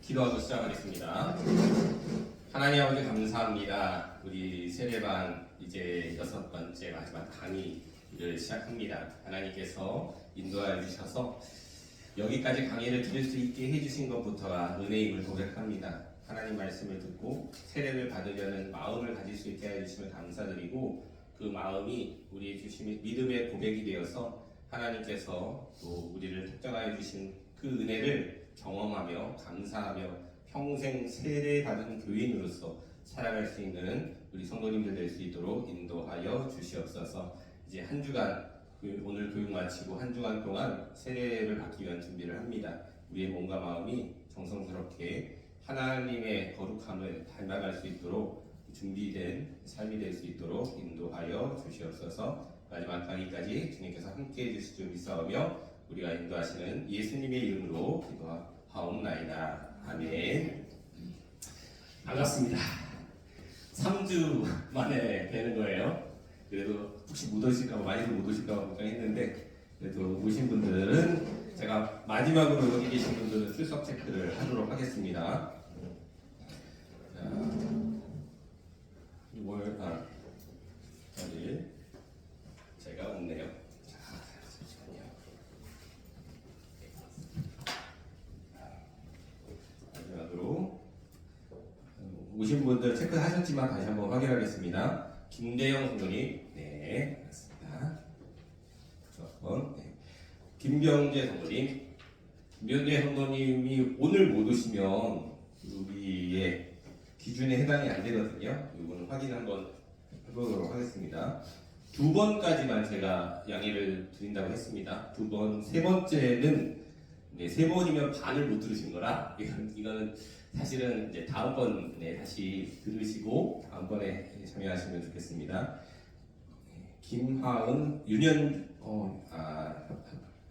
기도하고 시작하겠습니다. 하나님 아버지 감사합니다. 우리 세례반 이제 6번째 마지막 강의를 시작합니다. 하나님께서 인도하여 주셔서 여기까지 강의를 들을 수 있게 해주신 것부터가 은혜임을 고백합니다. 하나님 말씀을 듣고 세례를 받으려는 마음을 가질 수 있게 해주시면 감사드리고, 그 마음이 우리 주신 믿음의 고백이 되어서 하나님께서 또 우리를 특정하여 주신 그 은혜를 경험하며 감사하며 평생 세례받은 교인으로서 살아갈 수 있는 우리 성도님들 될 수 있도록 인도하여 주시옵소서. 이제 한 주간 오늘 교육 마치고 한 주간 동안 세례를 받기 위한 준비를 합니다. 우리의 몸과 마음이 정성스럽게 하나님의 거룩함을 닮아갈 수 있도록 준비된 삶이 될 수 있도록 인도하여 주시옵소서. 마지막 강의까지 주님께서 함께해 주실 줄 믿사오며 우리가 인도하시는 예수님의 이름으로 기도하옵나이다. 아멘. 반갑습니다. 3주 만에 뵈는 거예요. 그래도 혹시 못 오실까봐, 많이들 못 오실까봐 걱정했는데, 그래도 오신 분들은 제가 마지막으로 여기 계신 분들은 출석 체크를 하도록 하겠습니다. 자, 6월 8일 제가 없네요. 자, 잠시만요. 마지막으로 오신 분들 체크하셨지만 다시 한번 확인하겠습니다. 김대영 성도님, 네, 맞습니다. 네. 김병재 성도님, 김병재 성도님이 오늘 못 오시면 우리의 기준에 해당이 안 되거든요. 이거는 확인 한번 해보도록 하겠습니다. 2번까지만 제가 양해를 드린다고 했습니다. 2번, 세 번째는 네, 3번이면 반을 못 들으신 거라 이거는 사실은 이제 다음번에 다시 들으시고 다음번에 참여하시면 좋겠습니다. 김하은,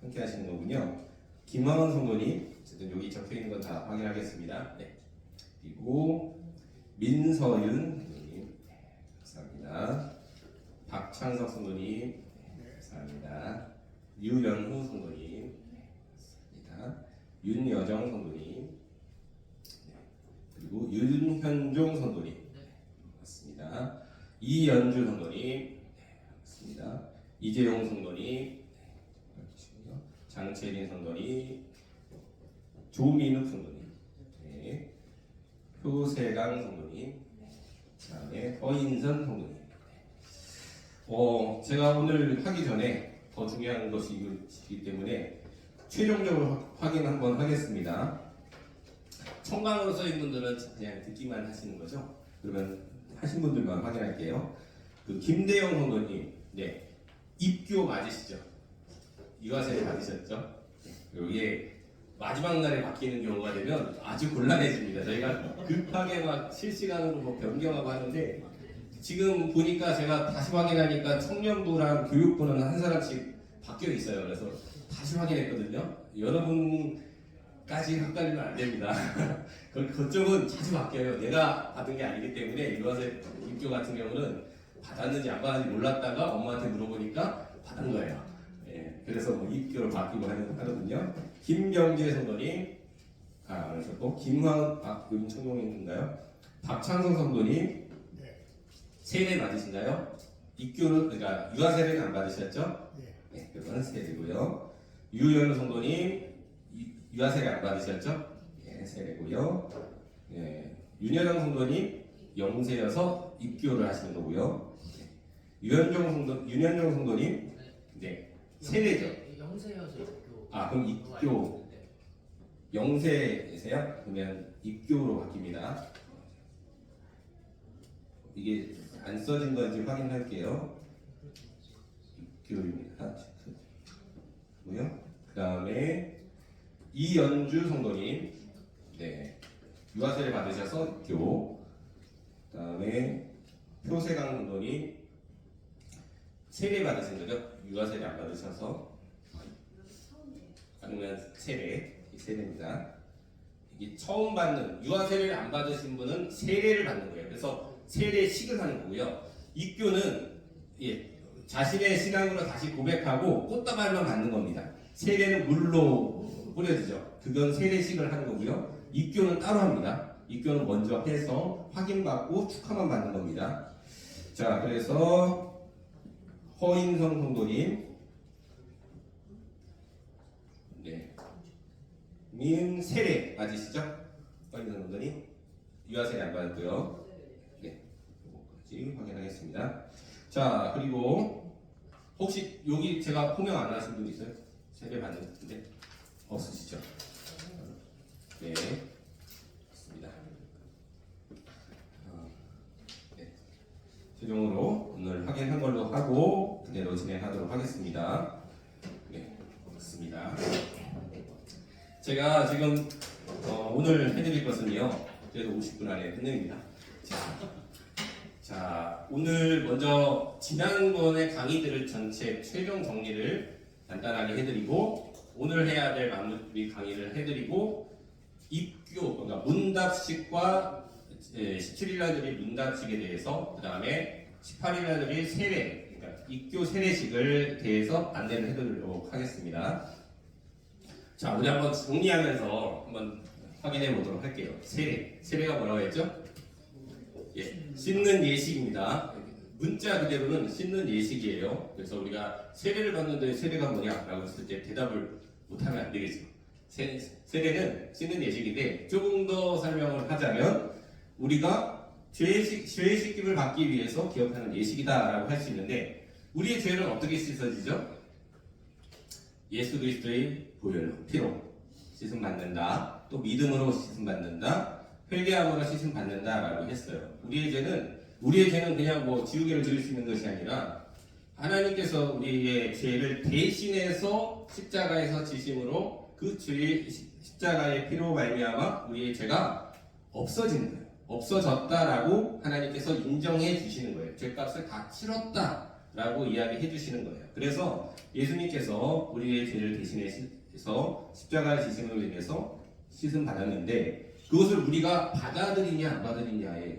함께 하시는 거군요. 김하은 성도님, 어쨌든 여기 적혀 있는 건 다 확인하겠습니다. 네. 그리고 민서윤 성도님, 네, 감사합니다. 박창석 성도님, 네, 감사합니다. 유연후 성도님, 네, 감사합니다. 윤여정 성도님, 네, 그리고 윤현종 성도님, 네, 맞습니다. 이연주 성도님, 네, 맞습니다. 이재용 성도님, 네, 장채린 성도님, 조민욱 성도님, 네, 효세강 성도님, 그다음에 허인선 성도님. 제가 오늘 하기 전에 더 중요한 것이 이것이기 때문에 최종적으로 확인 한번 하겠습니다. 청강으로 써있는 분들은 그냥 듣기만 하시는 거죠? 그러면 하신 분들만 확인할게요. 그 김대영 성도님, 네, 입교 맞으시죠? 유아세례 받으셨죠? 이게 마지막 날에 바뀌는 경우가 되면 아주 곤란해집니다. 저희가 급하게 막 실시간으로 뭐 변경하고 하는데, 지금 보니까 제가 다시 확인하니까 청년부랑 교육부는 한 사람씩 바뀌어 있어요. 그래서 다시 확인했거든요. 여러분까지 헷갈리면 안 됩니다. 그쪽은 자주 바뀌어요. 내가 받은 게 아니기 때문에. 유아세 입교 같은 경우는 받았는지 안 받았는지 몰랐다가 엄마한테 물어보니까 받은 거예요. 예, 그래서 뭐 입교를 바뀌고 하거든요. 김병재 성도님, 안 하셨고, 김황, 여기 청룡인가요? 박창성 성도님, 세례 받으신가요? 입교를, 그러니까 유아세례는 안 받으셨죠? 네, 그건 세례고요. 유연우 성도님, 유아세례 안 받으셨죠? 네, 세례고요. 네, 윤여정 성도님, 영세여서 입교를 하시는 거고요. 네. 윤현종 성도님, 네, 세례죠? 영세여서 입교. 그럼 입교. 영세세요? 그러면 입교로 바뀝니다. 이게 안 써진 건지 확인할게요. 입교입니다. 뭐요? 그 다음에 이연주 성도님, 네, 유아세례 받으셔서 입교. 그 다음에 표세강 성도님, 세례 받으신 거죠? 유아세례 안 받으셔서. 아니면 세례입니다. 이게 처음 받는, 유아세례를 안 받으신 분은 세례를 받는 거예요. 그래서 세례식을 하는 거고요. 입교는 자신의 신앙으로 다시 고백하고 꽃다발만 받는 겁니다. 세례는 물로 뿌려지죠. 그건 세례식을 하는 거고요. 입교는 따로 합니다. 입교는 먼저 해서 확인받고 축하만 받는 겁니다. 자, 그래서 허인성 성도님, 네, 민 세례 맞으시죠? 허인성 성도님 유아 세례 안 받았고요. 네, 이거까지 확인하겠습니다. 자, 그리고 혹시 여기 제가 포명 안 하신 분 있어요? 세례 받는데 없으시죠? 네, 맞습니다. 네. 최종으로 오늘 확인한 걸로 하고 그대로 진행하도록 하겠습니다. 네, 맞습니다. 제가 지금 오늘 해드릴 것은요, 그래도 50분 안에 끝냅니다. 자, 오늘 먼저 지난번의 강의들을 전체 최종 정리를 간단하게 해드리고, 오늘 해야 될 마무리 강의를 해드리고, 입교, 그러니까 문답식과 17일 날들이 문답식에 대해서, 그 다음에 18일 날들이 세례, 그러니까 입교 세례식을 대해서 안내를 해드리도록 하겠습니다. 자, 우리 한번 정리하면서 한번 확인해 보도록 할게요. 세례가 뭐라고 했죠? 예, 씻는 예식입니다. 문자 그대로는 씻는 예식이에요. 그래서 우리가 세례를 받는데 세례가 뭐냐라고 했을 때 대답을 못하면 안 되겠죠. 세례는 씻는 예식인데 조금 더 설명을 하자면 우리가 죄의 씻김을 받기 위해서 기억하는 예식이다라고 할 수 있는데 우리의 죄는 어떻게 씻어지죠? 예수 그리스도의 보혈로, 피로 씻음 받는다. 또 믿음으로 씻음 받는다. 회개함으로 씻음 받는다라고 했어요. 우리의 죄는 그냥 뭐 지우개를 들을 수 있는 것이 아니라 하나님께서 우리의 죄를 대신해서 십자가에서 지심으로 그 죄의 십자가의 피로 말미암아 우리의 죄가 없어지는 거예요. 없어졌다라고 하나님께서 인정해 주시는 거예요. 죄값을 다 치렀다라고 이야기해 주시는 거예요. 그래서 예수님께서 우리의 죄를 대신해서 십자가의 지심으로 인해서 씻음 받았는데 그것을 우리가 받아들이냐 안 받아들이냐에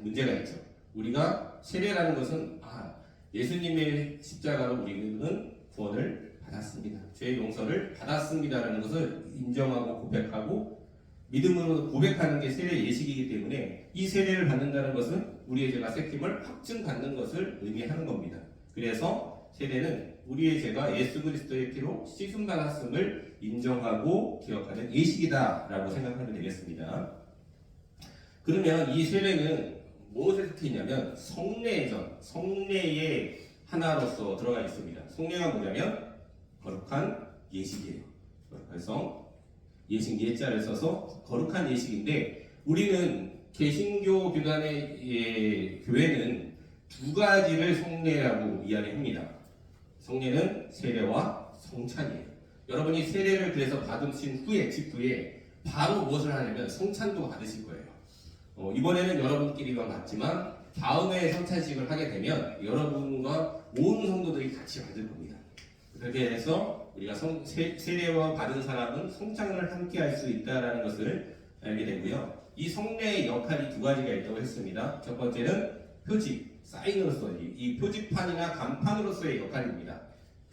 문제가 있죠. 우리가 세례라는 것은 예수님의 십자가로 우리는 구원을 받았습니다. 죄의 용서를 받았습니다라는 것을 인정하고 고백하고 믿음으로 고백하는 게 세례 예식이기 때문에 이 세례를 받는다는 것은 우리의 죄가 씻김을 확증받는 것을 의미하는 겁니다. 그래서 세례는 우리의 죄가 예수 그리스도의 피로 씻음 받았음을 인정하고 기억하는 예식이다라고 생각하면 되겠습니다. 그러면 이 세례는 무엇에 속해 있냐면 성례의 하나로서 들어가 있습니다. 성례가 뭐냐면 거룩한 예식이에요. 그래서 예식 예자를 써서 거룩한 예식인데 우리는 개신교 교단의 교회는 두 가지를 성례라고 이야기합니다. 성례는 세례와 성찬이에요. 여러분이 세례를 그래서 받으신 후에 직후에 바로 무엇을 하냐면 성찬도 받으실 거예요. 이번에는 여러분끼리만 받지만 다음에 성찬식을 하게 되면 여러분과 온 성도들이 같이 받을 겁니다. 그렇게 해서 우리가 세례와 받은 사람은 성찬을 함께 할 수 있다는 것을 알게 되고요. 이 성례의 역할이 두 가지가 있다고 했습니다. 첫 번째는 표직, 사인으로서 이 표지판이나 간판으로서의 역할입니다.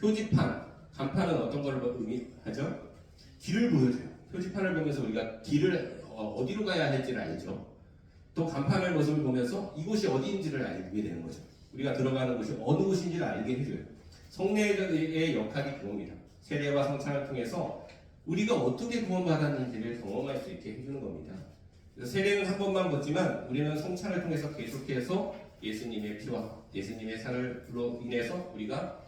표지판, 간판은 어떤 걸 의미하죠? 길을 보여줘요. 표지판을 보면서 우리가 길을 어디로 가야 할지를 알죠. 또 간판의 모습을 보면서 이곳이 어디인지를 알게 되는 거죠. 우리가 들어가는 곳이 어느 곳인지를 알게 해줘요. 성례의 역할이 그겁니다. 세례와 성찬을 통해서 우리가 어떻게 구원받았는지를 경험할 수 있게 해주는 겁니다. 그래서 세례는 한 번만 받지만 우리는 성찬을 통해서 계속해서 예수님의 피와 예수님의 살로 인해서 우리가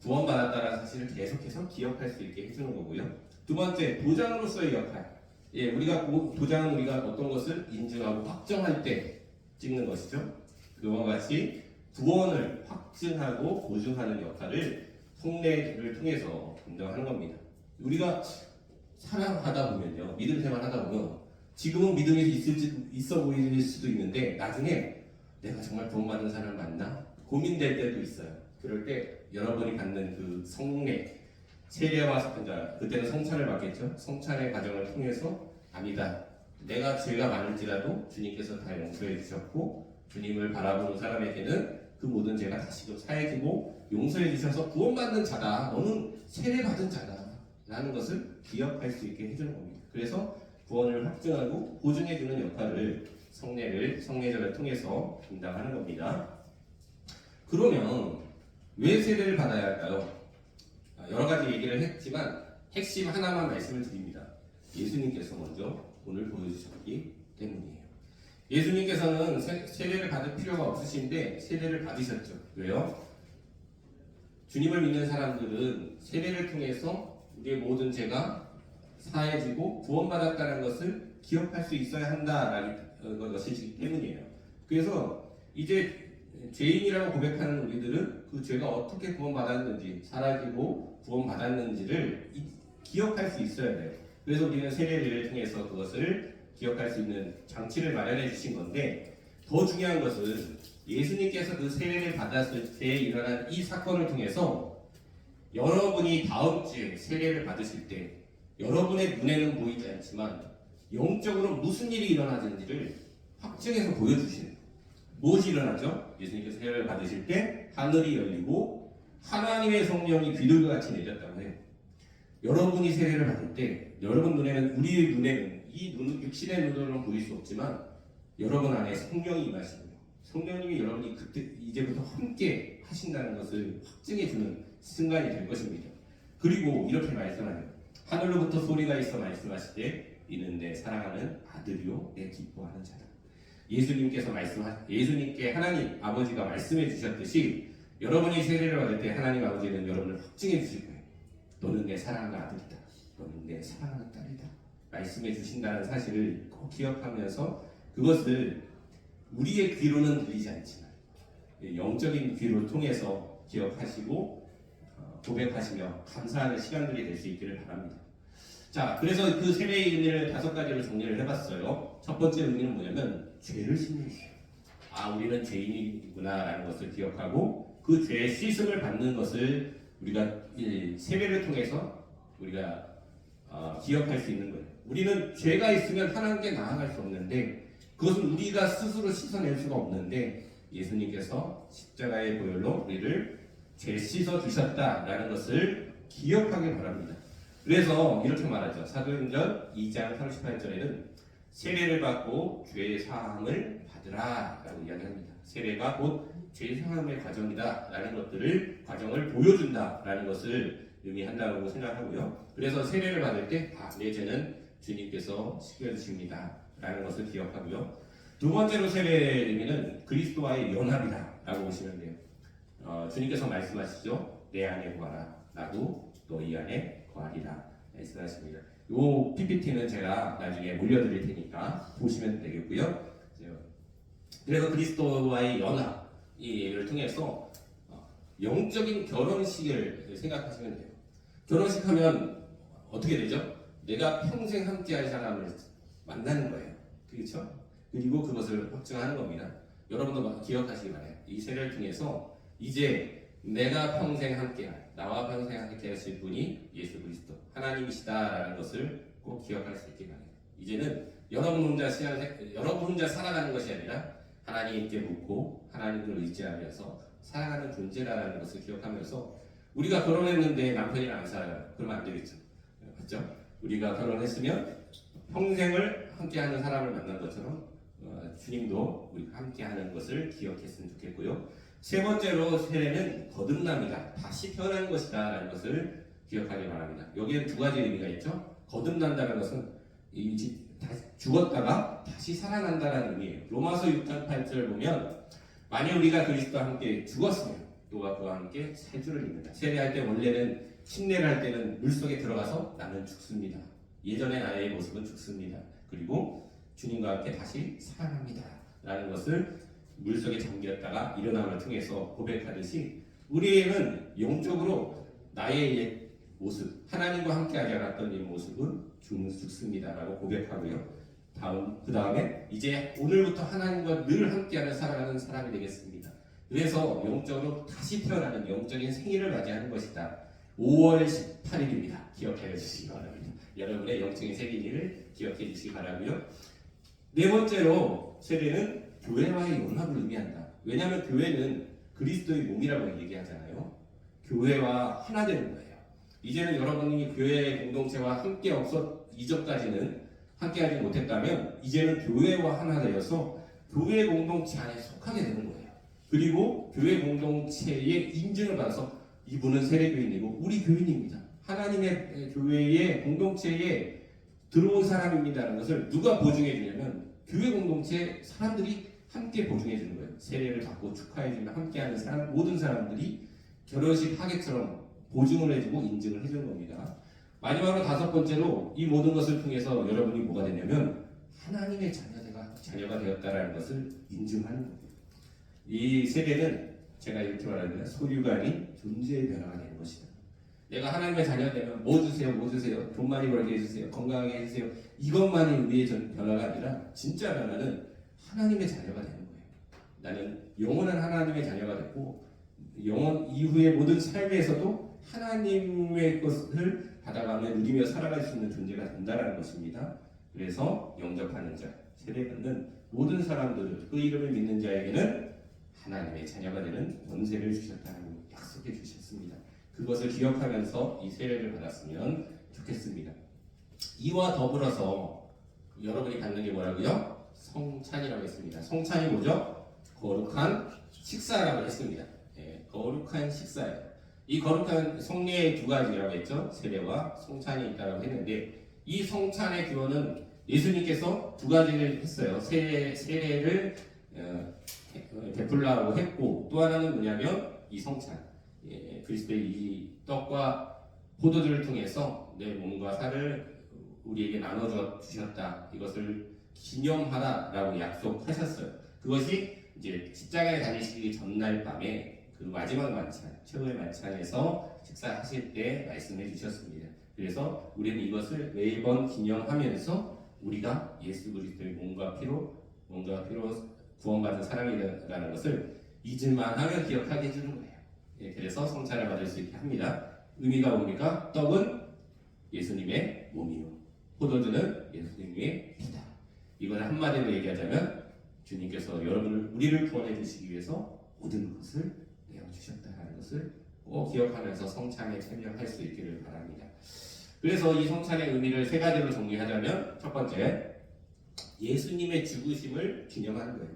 구원받았다는 사실을 계속해서 기억할 수 있게 해주는 거고요. 두 번째, 도장으로서의 역할. 우리가 도장은 우리가 어떤 것을 인증하고 확정할 때 찍는 것이죠. 그와 같이 구원을 확증하고 보증하는 역할을 성례를 통해서 인정하는 겁니다. 우리가 사랑하다 보면요, 믿음 생활하다 보면 지금은 믿음이 있어 보일 수도 있는데 나중에 내가 정말 구원받은 사람 맞나? 고민될 때도 있어요. 그럴 때 여러분이 받는 그 성례, 세례와 그때는 성찬을 받겠죠. 성찬의 과정을 통해서 아니다. 내가 죄가 많을지라도 주님께서 다 용서해 주셨고 주님을 바라보는 사람에게는 그 모든 죄가 다시금 사해지고 용서해 주셔서 구원받는 자다. 너는 세례받은 자다. 라는 것을 기억할 수 있게 해주는 겁니다. 그래서 구원을 확증하고 보증해주는 역할을 성례절을 통해서 감당하는 겁니다. 그러면 왜 세례를 받아야 할까요? 여러 가지 얘기를 했지만 핵심 하나만 말씀을 드립니다. 예수님께서 먼저 오늘 보여주셨기 때문이에요. 예수님께서는 세례를 받을 필요가 없으신데 세례를 받으셨죠. 왜요? 주님을 믿는 사람들은 세례를 통해서 우리의 모든 죄가 사해지고 구원받았다는 것을 기억할 수 있어야 한다라는 것이기 때문이에요. 그래서 이제 죄인이라고 고백하는 우리들은 그 죄가 어떻게 구원받았는지, 사라지고 구원받았는지를 기억할 수 있어야 돼요. 그래서 우리는 세례를 통해서 그것을 기억할 수 있는 장치를 마련해 주신 건데, 더 중요한 것은 예수님께서 그 세례를 받았을 때 일어난 이 사건을 통해서 여러분이 다음 주에 세례를 받으실 때 여러분의 눈에는 보이지 않지만 영적으로 무슨 일이 일어나는지를 확증해서 보여주시는 거예요. 무엇이 일어나죠? 예수님께서 세례를 받으실 때 하늘이 열리고 하나님의 성령이 비둘기같이 내렸다고 해요. 여러분이 세례를 받을 때 여러분 눈에는, 우리의 눈에는 육신의 눈으로는 보일 수 없지만 여러분 안에 성령이 임하시고 성령님이 여러분이 그때 이제부터 함께 하신다는 것을 확증해주는 순간이 될 것입니다. 그리고 이렇게 말씀하네요. 하늘로부터 소리가 있어 말씀하시되 이는 내 사랑하는 아들이요 내 기뻐하는 자다. 예수님께 하나님 아버지가 말씀해 주셨듯이 여러분이 세례를 받을 때 하나님 아버지는 여러분을 확증해 주실 거예요. 너는 내 사랑하는 아들이다. 너는 내 사랑하는 딸이다. 말씀해 주신다는 사실을 꼭 기억하면서 그것을 우리의 귀로는 들리지 않지만 영적인 귀를 통해서 기억하시고 고백하시며 감사하는 시간들이 될 수 있기를 바랍니다. 자, 그래서 그 세례의 의미를 5가지로 정리를 해봤어요. 첫 번째 의미는 뭐냐면 죄를 씻는 거예요. 우리는 죄인이구나라는 것을 기억하고 그 죄의 씻음을 받는 것을 우리가 세례를 통해서 우리가 기억할 수 있는 거예요. 우리는 죄가 있으면 하나님께 나아갈 수 없는데 그것은 우리가 스스로 씻어낼 수가 없는데 예수님께서 십자가의 보혈로 우리를 죄 씻어 주셨다라는 것을 기억하길 바랍니다. 그래서 이렇게 말하죠. 사도행전 2장 38절에는 세례를 받고 죄 사함을 받으라 라고 이야기합니다. 세례가 곧 죄 사함의 과정을 보여준다 라는 것을 의미한다고 생각하고요. 그래서 세례를 받을 때 내 죄는 주님께서 씻겨주십니다 라는 것을 기억하고요. 두 번째로 세례의 의미는 그리스도와의 연합이다 라고 보시면 돼요. 주님께서 말씀하시죠. 내 안에 거하라 나도 너희 안에 거하리라 말씀하십니다. 이 PPT는 제가 나중에 올려드릴 테니까 보시면 되겠고요. 그래서 그리스도와의 연합을 통해서 영적인 결혼식을 생각하시면 돼요. 결혼식 하면 어떻게 되죠? 내가 평생 함께할 사람을 만나는 거예요. 그렇죠? 그리고 그것을 확증하는 겁니다. 여러분도 기억하시기 바라요. 이 세례를 통해서 이제 나와 평생 함께 하실 분이 예수 그리스도 하나님이시다라는 것을 꼭 기억할 수 있게 바라요. 이제는 여러분 혼자 살아가는 것이 아니라 하나님께 묻고 하나님을 의지하면서 살아가는 존재라는 것을 기억하면서 우리가 결혼했는데 남편이랑 안 살아요. 그러면 안 되겠죠. 맞죠? 우리가 결혼했으면 평생을 함께하는 사람을 만난 것처럼 주님도 우리가 함께하는 것을 기억했으면 좋겠고요. 세 번째로 세례는 거듭남이다. 다시 태어난 것이다 라는 것을 기억하기 바랍니다. 여기에는 2가지 의미가 있죠. 거듭난다는 것은 죽었다가 다시 살아난다는 의미예요. 로마서 6장 8절 보면 만약 우리가 그리스도와 함께 죽었으면 또한 그와 함께 살 줄을 믿는다. 세례할 때 원래는 침례를 할 때는 물속에 들어가서 나는 죽습니다. 예전의 나의 모습은 죽습니다. 그리고 주님과 함께 다시 살아납니다 라는 것을 물속에 잠겼다가 일어남을 통해서 고백하듯이 우리는 영적으로 나의 옛 모습, 하나님과 함께하지 않았던 이 모습은 죽습니다 라고 고백하고요. 그 다음에 이제 오늘부터 하나님과 늘 함께하는 살아가는 사람이 되겠습니다. 그래서 영적으로 다시 태어나는 영적인 생일을 맞이하는 것이다. 5월 18일입니다. 기억해 주시기 바랍니다. 여러분의 영적인 생일을 기억해 주시기 바라고요. 네 번째로 세례는 교회와의 연합을 의미한다. 왜냐하면 교회는 그리스도의 몸이라고 얘기하잖아요. 교회와 하나 되는 거예요. 이제는 여러분이 교회 공동체와 함께 없었 이전까지는 함께하지 못했다면 이제는 교회와 하나 되어서 교회 공동체 안에 속하게 되는 거예요. 그리고 교회 공동체의 인증을 받아서 이분은 세례교인이고 우리 교인입니다. 하나님의 교회의 공동체에 들어온 사람입니다라는 것을 누가 보증해 주냐면 교회 공동체 사람들이 함께 보증해 주는 거예요. 세례를 받고 축하해 주며 함께하는 사람, 모든 사람들이 결혼식 하객처럼 보증을 해주고 인증을 해주는 겁니다. 마지막으로 다섯 번째로 이 모든 것을 통해서 여러분이 뭐가 되냐면 하나님의 자녀가 되었다라는 것을 인증하는 겁니다. 이 세례는 제가 이렇게 말하면 소유가 아닌 존재의 변화가 되는 것이다. 내가 하나님의 자녀가 되면 뭐 주세요, 돈 많이 벌게 해주세요, 건강하게 해주세요, 이것만이 우리의 변화가 아니라 진짜 변화는 하나님의 자녀가 되는 거예요. 나는 영원한 하나님의 자녀가 됐고 영원 이후의 모든 삶에서도 하나님의 것을 받아가며 누리며 살아갈 수 있는 존재가 된다는 것입니다. 그래서 영접하는 자, 세례받는 모든 사람들을 그 이름을 믿는 자에게는 하나님의 자녀가 되는 권세를 주셨다는 약속해 주셨습니다. 그것을 기억하면서 이 세례를 받았으면 좋겠습니다. 이와 더불어서 여러분이 받는 게 뭐라고요? 성찬이라고 했습니다. 성찬이 뭐죠? 거룩한 식사라고 했습니다. 거룩한 식사예요. 이 거룩한 성례의 두 가지라고 했죠. 세례와 성찬이 있다고 했는데 이 성찬의 기원은 예수님께서 두 가지를 했어요. 세례를 베풀라고 했고 또 하나는 뭐냐면 이 성찬, 그리스도의 이 떡과 포도주를 통해서 내 몸과 살을 우리에게 나눠 주셨다. 이것을 기념하라라고 약속하셨어요. 그것이 이제 십자가에 다니시기 전날 밤에 그 마지막 만찬, 최후의 만찬에서 식사하실 때 말씀해 주셨습니다. 그래서 우리는 이것을 매번 기념하면서 우리가 예수 그리스도의 몸과 피로 구원받은 사람이라는 것을 잊을만 하면 기억하게 해주는 거예요. 그래서 성찬을 받을 수 있게 합니다. 의미가 뭡니까? 떡은 예수님의 몸이요, 포도주는 예수님의 피다. 이걸 한마디로 얘기하자면 주님께서 우리를 구원해 주시기 위해서 모든 것을 내어주셨다는 것을 꼭 기억하면서 성찬에 참여할 수 있기를 바랍니다. 그래서 이 성찬의 의미를 세 가지로 정리하자면 첫 번째, 예수님의 죽으심을 기념하는 거예요.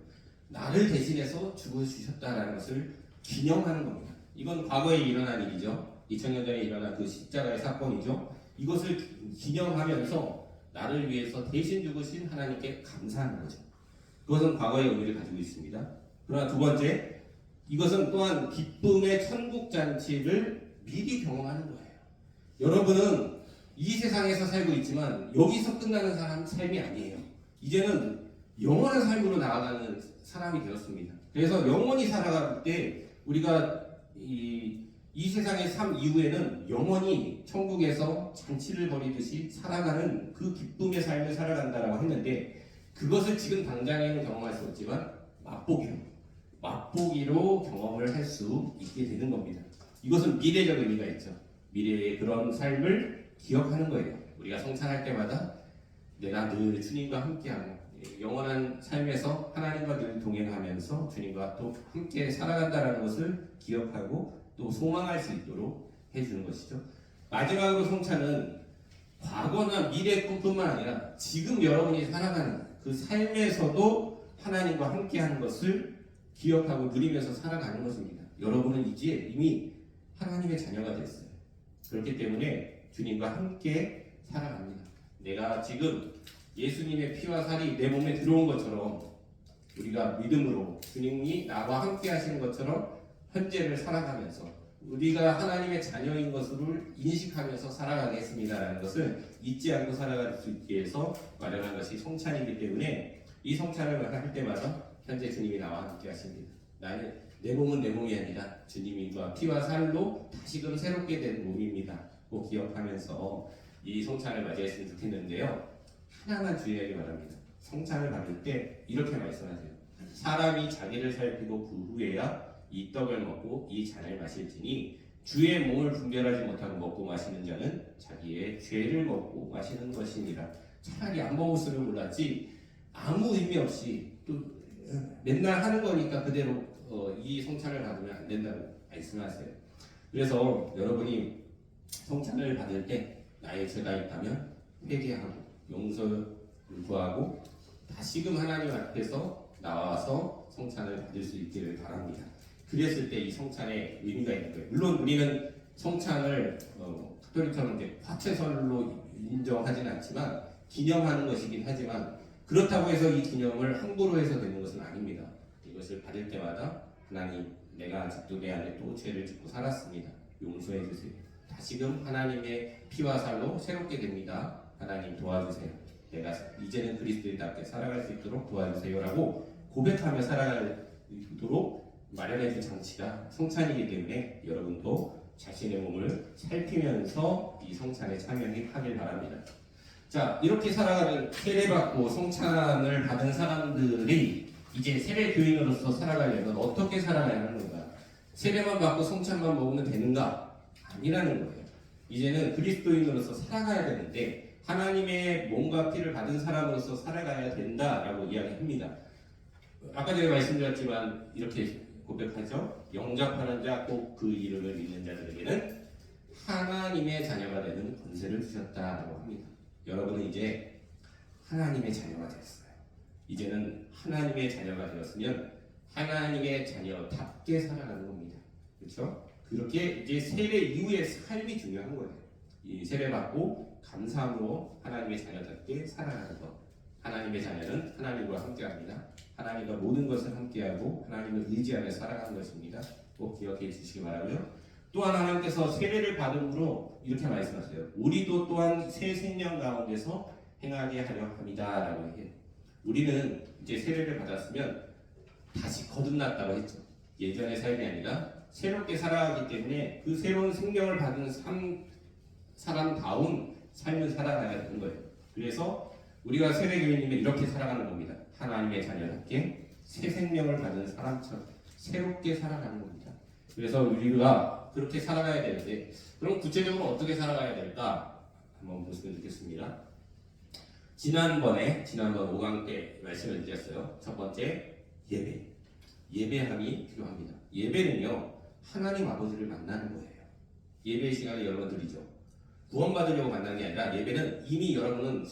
나를 대신해서 죽어주셨다는 것을 기념하는 겁니다. 이건 과거에 일어난 일이죠. 2000년 전에 일어난 그 십자가의 사건이죠. 이것을 기념하면서 나를 위해서 대신 죽으신 하나님께 감사하는 거죠. 그것은 과거의 의미를 가지고 있습니다. 그러나 두 번째, 이것은 또한 기쁨의 천국잔치를 미리 경험하는 거예요. 여러분은 이 세상에서 살고 있지만 여기서 끝나는 삶이 아니에요. 이제는 영원한 삶으로 나아가는 사람이 되었습니다. 그래서 영원히 살아갈 때 우리가 이 세상의 삶 이후에는 영원히 천국에서 잔치를 벌이듯이 살아가는 그 기쁨의 삶을 살아간다라고 했는데 그것을 지금 당장에는 경험할 수 없지만 맛보기로 경험을 할 수 있게 되는 겁니다. 이것은 미래적 의미가 있죠. 미래의 그런 삶을 기억하는 거예요. 우리가 성찬할 때마다 내가 늘 주님과 함께하고 영원한 삶에서 하나님과 늘 동행하면서 주님과 또 함께 살아간다는 것을 기억하고 또 소망할 수 있도록 해주는 것이죠. 마지막으로 성찬은 과거나 미래 꿈뿐만 아니라 지금 여러분이 살아가는 그 삶에서도 하나님과 함께하는 것을 기억하고 누리면서 살아가는 것입니다. 여러분은 이제 이미 하나님의 자녀가 됐어요. 그렇기 때문에 주님과 함께 살아갑니다. 내가 지금 예수님의 피와 살이 내 몸에 들어온 것처럼 우리가 믿음으로 주님이 나와 함께 하시는 것처럼 현재를 살아가면서 우리가 하나님의 자녀인 것을 인식하면서 살아가겠습니다라는 것을 잊지 않고 살아갈 수 있게 해서 마련한 것이 성찬이기 때문에 이 성찬을 할 때마다 현재 주님이 나와 함께 하십니다. 나는 내 몸은 내 몸이 아니라 주님과 피와 살로 다시금 새롭게 된 몸입니다. 꼭 기억하면서 이 성찬을 맞이했으면 좋겠는데요. 하나만 주의하기 바랍니다. 성찬을 받을 때 이렇게 말씀하세요. 사람이 자기를 살피고 그 후에야 이 떡을 먹고 이 잔을 마실지니 주의 몸을 분별하지 못하고 먹고 마시는 자는 자기의 죄를 먹고 마시는 것이니라. 차라리 안 먹었으면 몰랐지 아무 의미 없이 또 맨날 하는 거니까 그대로 이 성찬을 받으면 안 된다고 말씀하세요. 그래서 여러분이 성찬을 받을 때 나의 죄가 있다면 회개하고 구하고 다시금 하나님 앞에서 나와서 성찬을 받을 수 있기를 바랍니다. 그랬을 때 이 성찬의 의미가 있는 거예요. 물론 우리는 성찬을 카톨릭처럼 이제 화채설로 인정하지는 않지만 기념하는 것이긴 하지만 그렇다고 해서 이 기념을 함부로 해서 되는 것은 아닙니다. 이것을 받을 때마다 하나님, 내가 아직도 내 안에 또 죄를 짓고 살았습니다. 용서해 주세요. 다시금 하나님의 피와 살로 새롭게 됩니다. 하나님 도와주세요. 내가 이제는 그리스도인답게 살아갈 수 있도록 도와주세요라고 고백하며 살아가도록 마련해준 장치가 성찬이기 때문에 여러분도 자신의 몸을 살피면서 이 성찬에 참여하길 바랍니다. 자, 이렇게 살아가는 세례받고 성찬을 받은 사람들이 이제 세례 교인으로서 살아가려면 어떻게 살아가야 하는 건가? 세례만 받고 성찬만 먹으면 되는가? 아니라는 거예요. 이제는 그리스도인으로서 살아가야 되는데 하나님의 몸과 피를 받은 사람으로서 살아가야 된다라고 이야기합니다. 아까 전에 말씀드렸지만 이렇게 고백하죠. 영접하는 자 꼭 그 이름을 믿는 자들에게는 하나님의 자녀가 되는 권세를 주셨다라고 합니다. 여러분은 이제 하나님의 자녀가 되었어요. 이제는 하나님의 자녀가 되었으면 하나님의 자녀답게 살아가는 겁니다. 그렇죠? 그렇게 이제 세례 이후의 삶이 중요한 거예요. 이 세례 받고 감사함으로 하나님의 자녀답게 살아가는 것. 하나님의 자녀는 하나님과 함께합니다. 하나님과 모든 것을 함께하고 하나님을 의지하며 살아가는 것입니다. 꼭 기억해 주시기 바라고요. 또한 하나님께서 세례를 받음으로 이렇게 말씀하세요. 우리도 또한 새 생명 가운데서 행하게 하려 합니다라고 해요. 우리는 이제 세례를 받았으면 다시 거듭났다고 했죠. 예전의 삶이 아니라 새롭게 살아가기 때문에 그 새로운 생명을 받은 사람다운 삶을 살아가야 되는 거예요. 그래서 우리가 세례교인이면 이렇게 살아가는 겁니다. 하나님의 자녀답게 새 생명을 받은 사람처럼 새롭게 살아가는 겁니다. 그래서 우리가 그렇게 살아가야 되는데 그럼 구체적으로 어떻게 살아가야 될까? 한번 보시면 좋겠습니다. 지난번 5강 때 말씀을 드렸어요. 첫 번째, 예배함이 필요합니다. 예배는요, 하나님 아버지를 만나는 거예요. 예배 시간에 여러분 드리죠. 구원받으려고 만난 게 아니라 예배는 이미 여러분은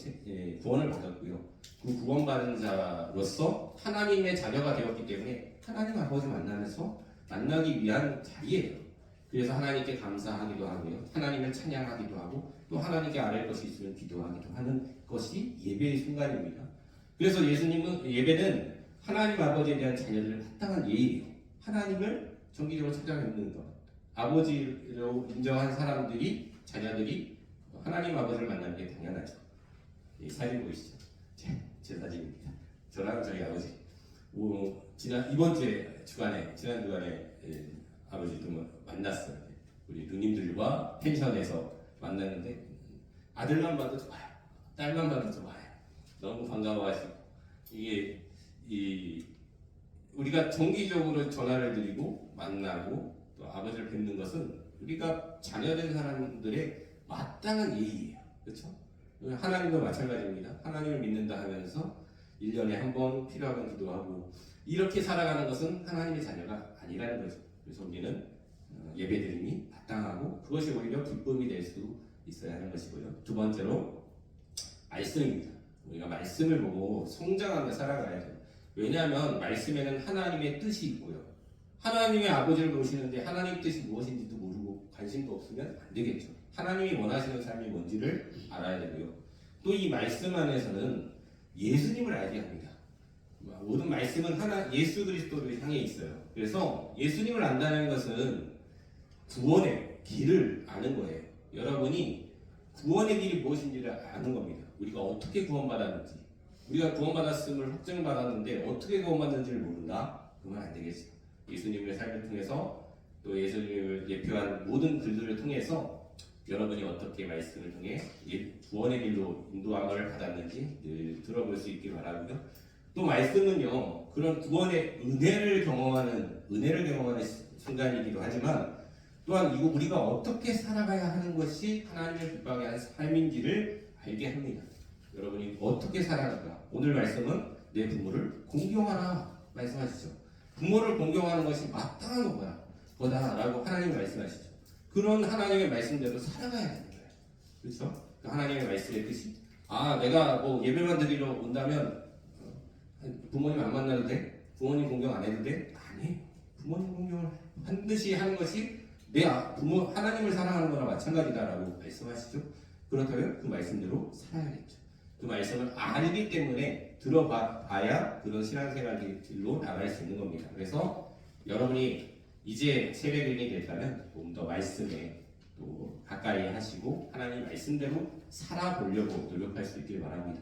구원을 받았고요. 그 구원받은 자로서 하나님의 자녀가 되었기 때문에 하나님 아버지 만나기 위한 자리예요. 그래서 하나님께 감사하기도 하고요. 하나님을 찬양하기도 하고 또 하나님께 아뢰을 것이 있으면 기도하기도 하는 것이 예배의 순간입니다. 그래서 예배는 하나님 아버지에 대한 자녀들의 합당한 예의예요. 하나님을 정기적으로 찾아뵙는 것. 아버지로 인정한 자녀들이 하나님 아버지를 만나는 게 당연하죠. 이 사진 보이시죠? 제 사진입니다. 저랑 저희 아버지. 지난 주간에 아버지도 만났어요. 우리 누님들과 펜션에서 만났는데 아들만 봐도 좋아요. 딸만 봐도 좋아요. 너무 반가워하시고 이게 우리가 정기적으로 전화를 드리고 만나고 또 아버지를 뵙는 것은 우리가 자녀된 사람들의 마땅한 예의예요. 그렇죠? 하나님도 마찬가지입니다. 하나님을 믿는다 하면서 1년에 한 번 필요하면 기도하고 이렇게 살아가는 것은 하나님의 자녀가 아니라는 거죠. 그래서 우리는 예배드림이 마땅하고 그것이 오히려 기쁨이 될 수 있어야 하는 것이고요. 두 번째로 말씀입니다. 우리가 말씀을 보고 성장하며 살아가야 돼요. 왜냐하면 말씀에는 하나님의 뜻이 있고요. 하나님의 아버지를 모시는데 하나님의 뜻이 무엇인지도 모르고 관심도 없으면 안 되겠죠. 하나님이 원하시는 삶이 뭔지를 알아야 되고요. 또 이 말씀 안에서는 예수님을 알게 합니다. 모든 말씀은 예수 그리스도를 향해 있어요. 그래서 예수님을 안다는 것은 구원의 길을 아는 거예요. 여러분이 구원의 길이 무엇인지를 아는 겁니다. 우리가 어떻게 구원받았는지, 우리가 구원받았음을 확증받았는데 어떻게 구원받는지를 모른다? 그러면 안 되겠죠. 예수님의 삶을 통해서 또 예수님을 예표한 모든 글들을 통해서 여러분이 어떻게 말씀을 통해 구원의 길로 인도함을 받았는지 늘 들어볼 수 있길 바라고요. 또 말씀은요, 그런 구원의 은혜를 경험하는 순간이기도 하지만 또한 이거 우리가 어떻게 살아가야 하는 것이 하나님을 기뻐하게 하는 삶인지를 알게 합니다. 여러분이 어떻게 살아갈까? 오늘 말씀은 내 부모를 공경하라 말씀하시죠. 부모를 공경하는 것이 마땅한 거다라고 하나님이 말씀하시죠. 그런 하나님의 말씀대로 살아가야 되는 거예요. 그렇죠? 그 하나님의 말씀의 뜻이 내가 뭐 예배만 드리러 온다면 부모님 안 만나도 돼? 부모님 공경 안 해도 돼? 아니, 부모님 공경을 반드시 하는 것이 부모 하나님을 사랑하는 거나 마찬가지다라고 말씀하시죠. 그렇다면 그 말씀대로 살아야겠죠. 그 말씀을 알기 때문에 들어봐야 그런 신앙생활길로 나갈 수 있는 겁니다. 그래서 여러분이 이제 세례인이 됐다면 조금 더 말씀에 또 가까이 하시고 하나님 말씀대로 살아보려고 노력할 수 있길 바랍니다.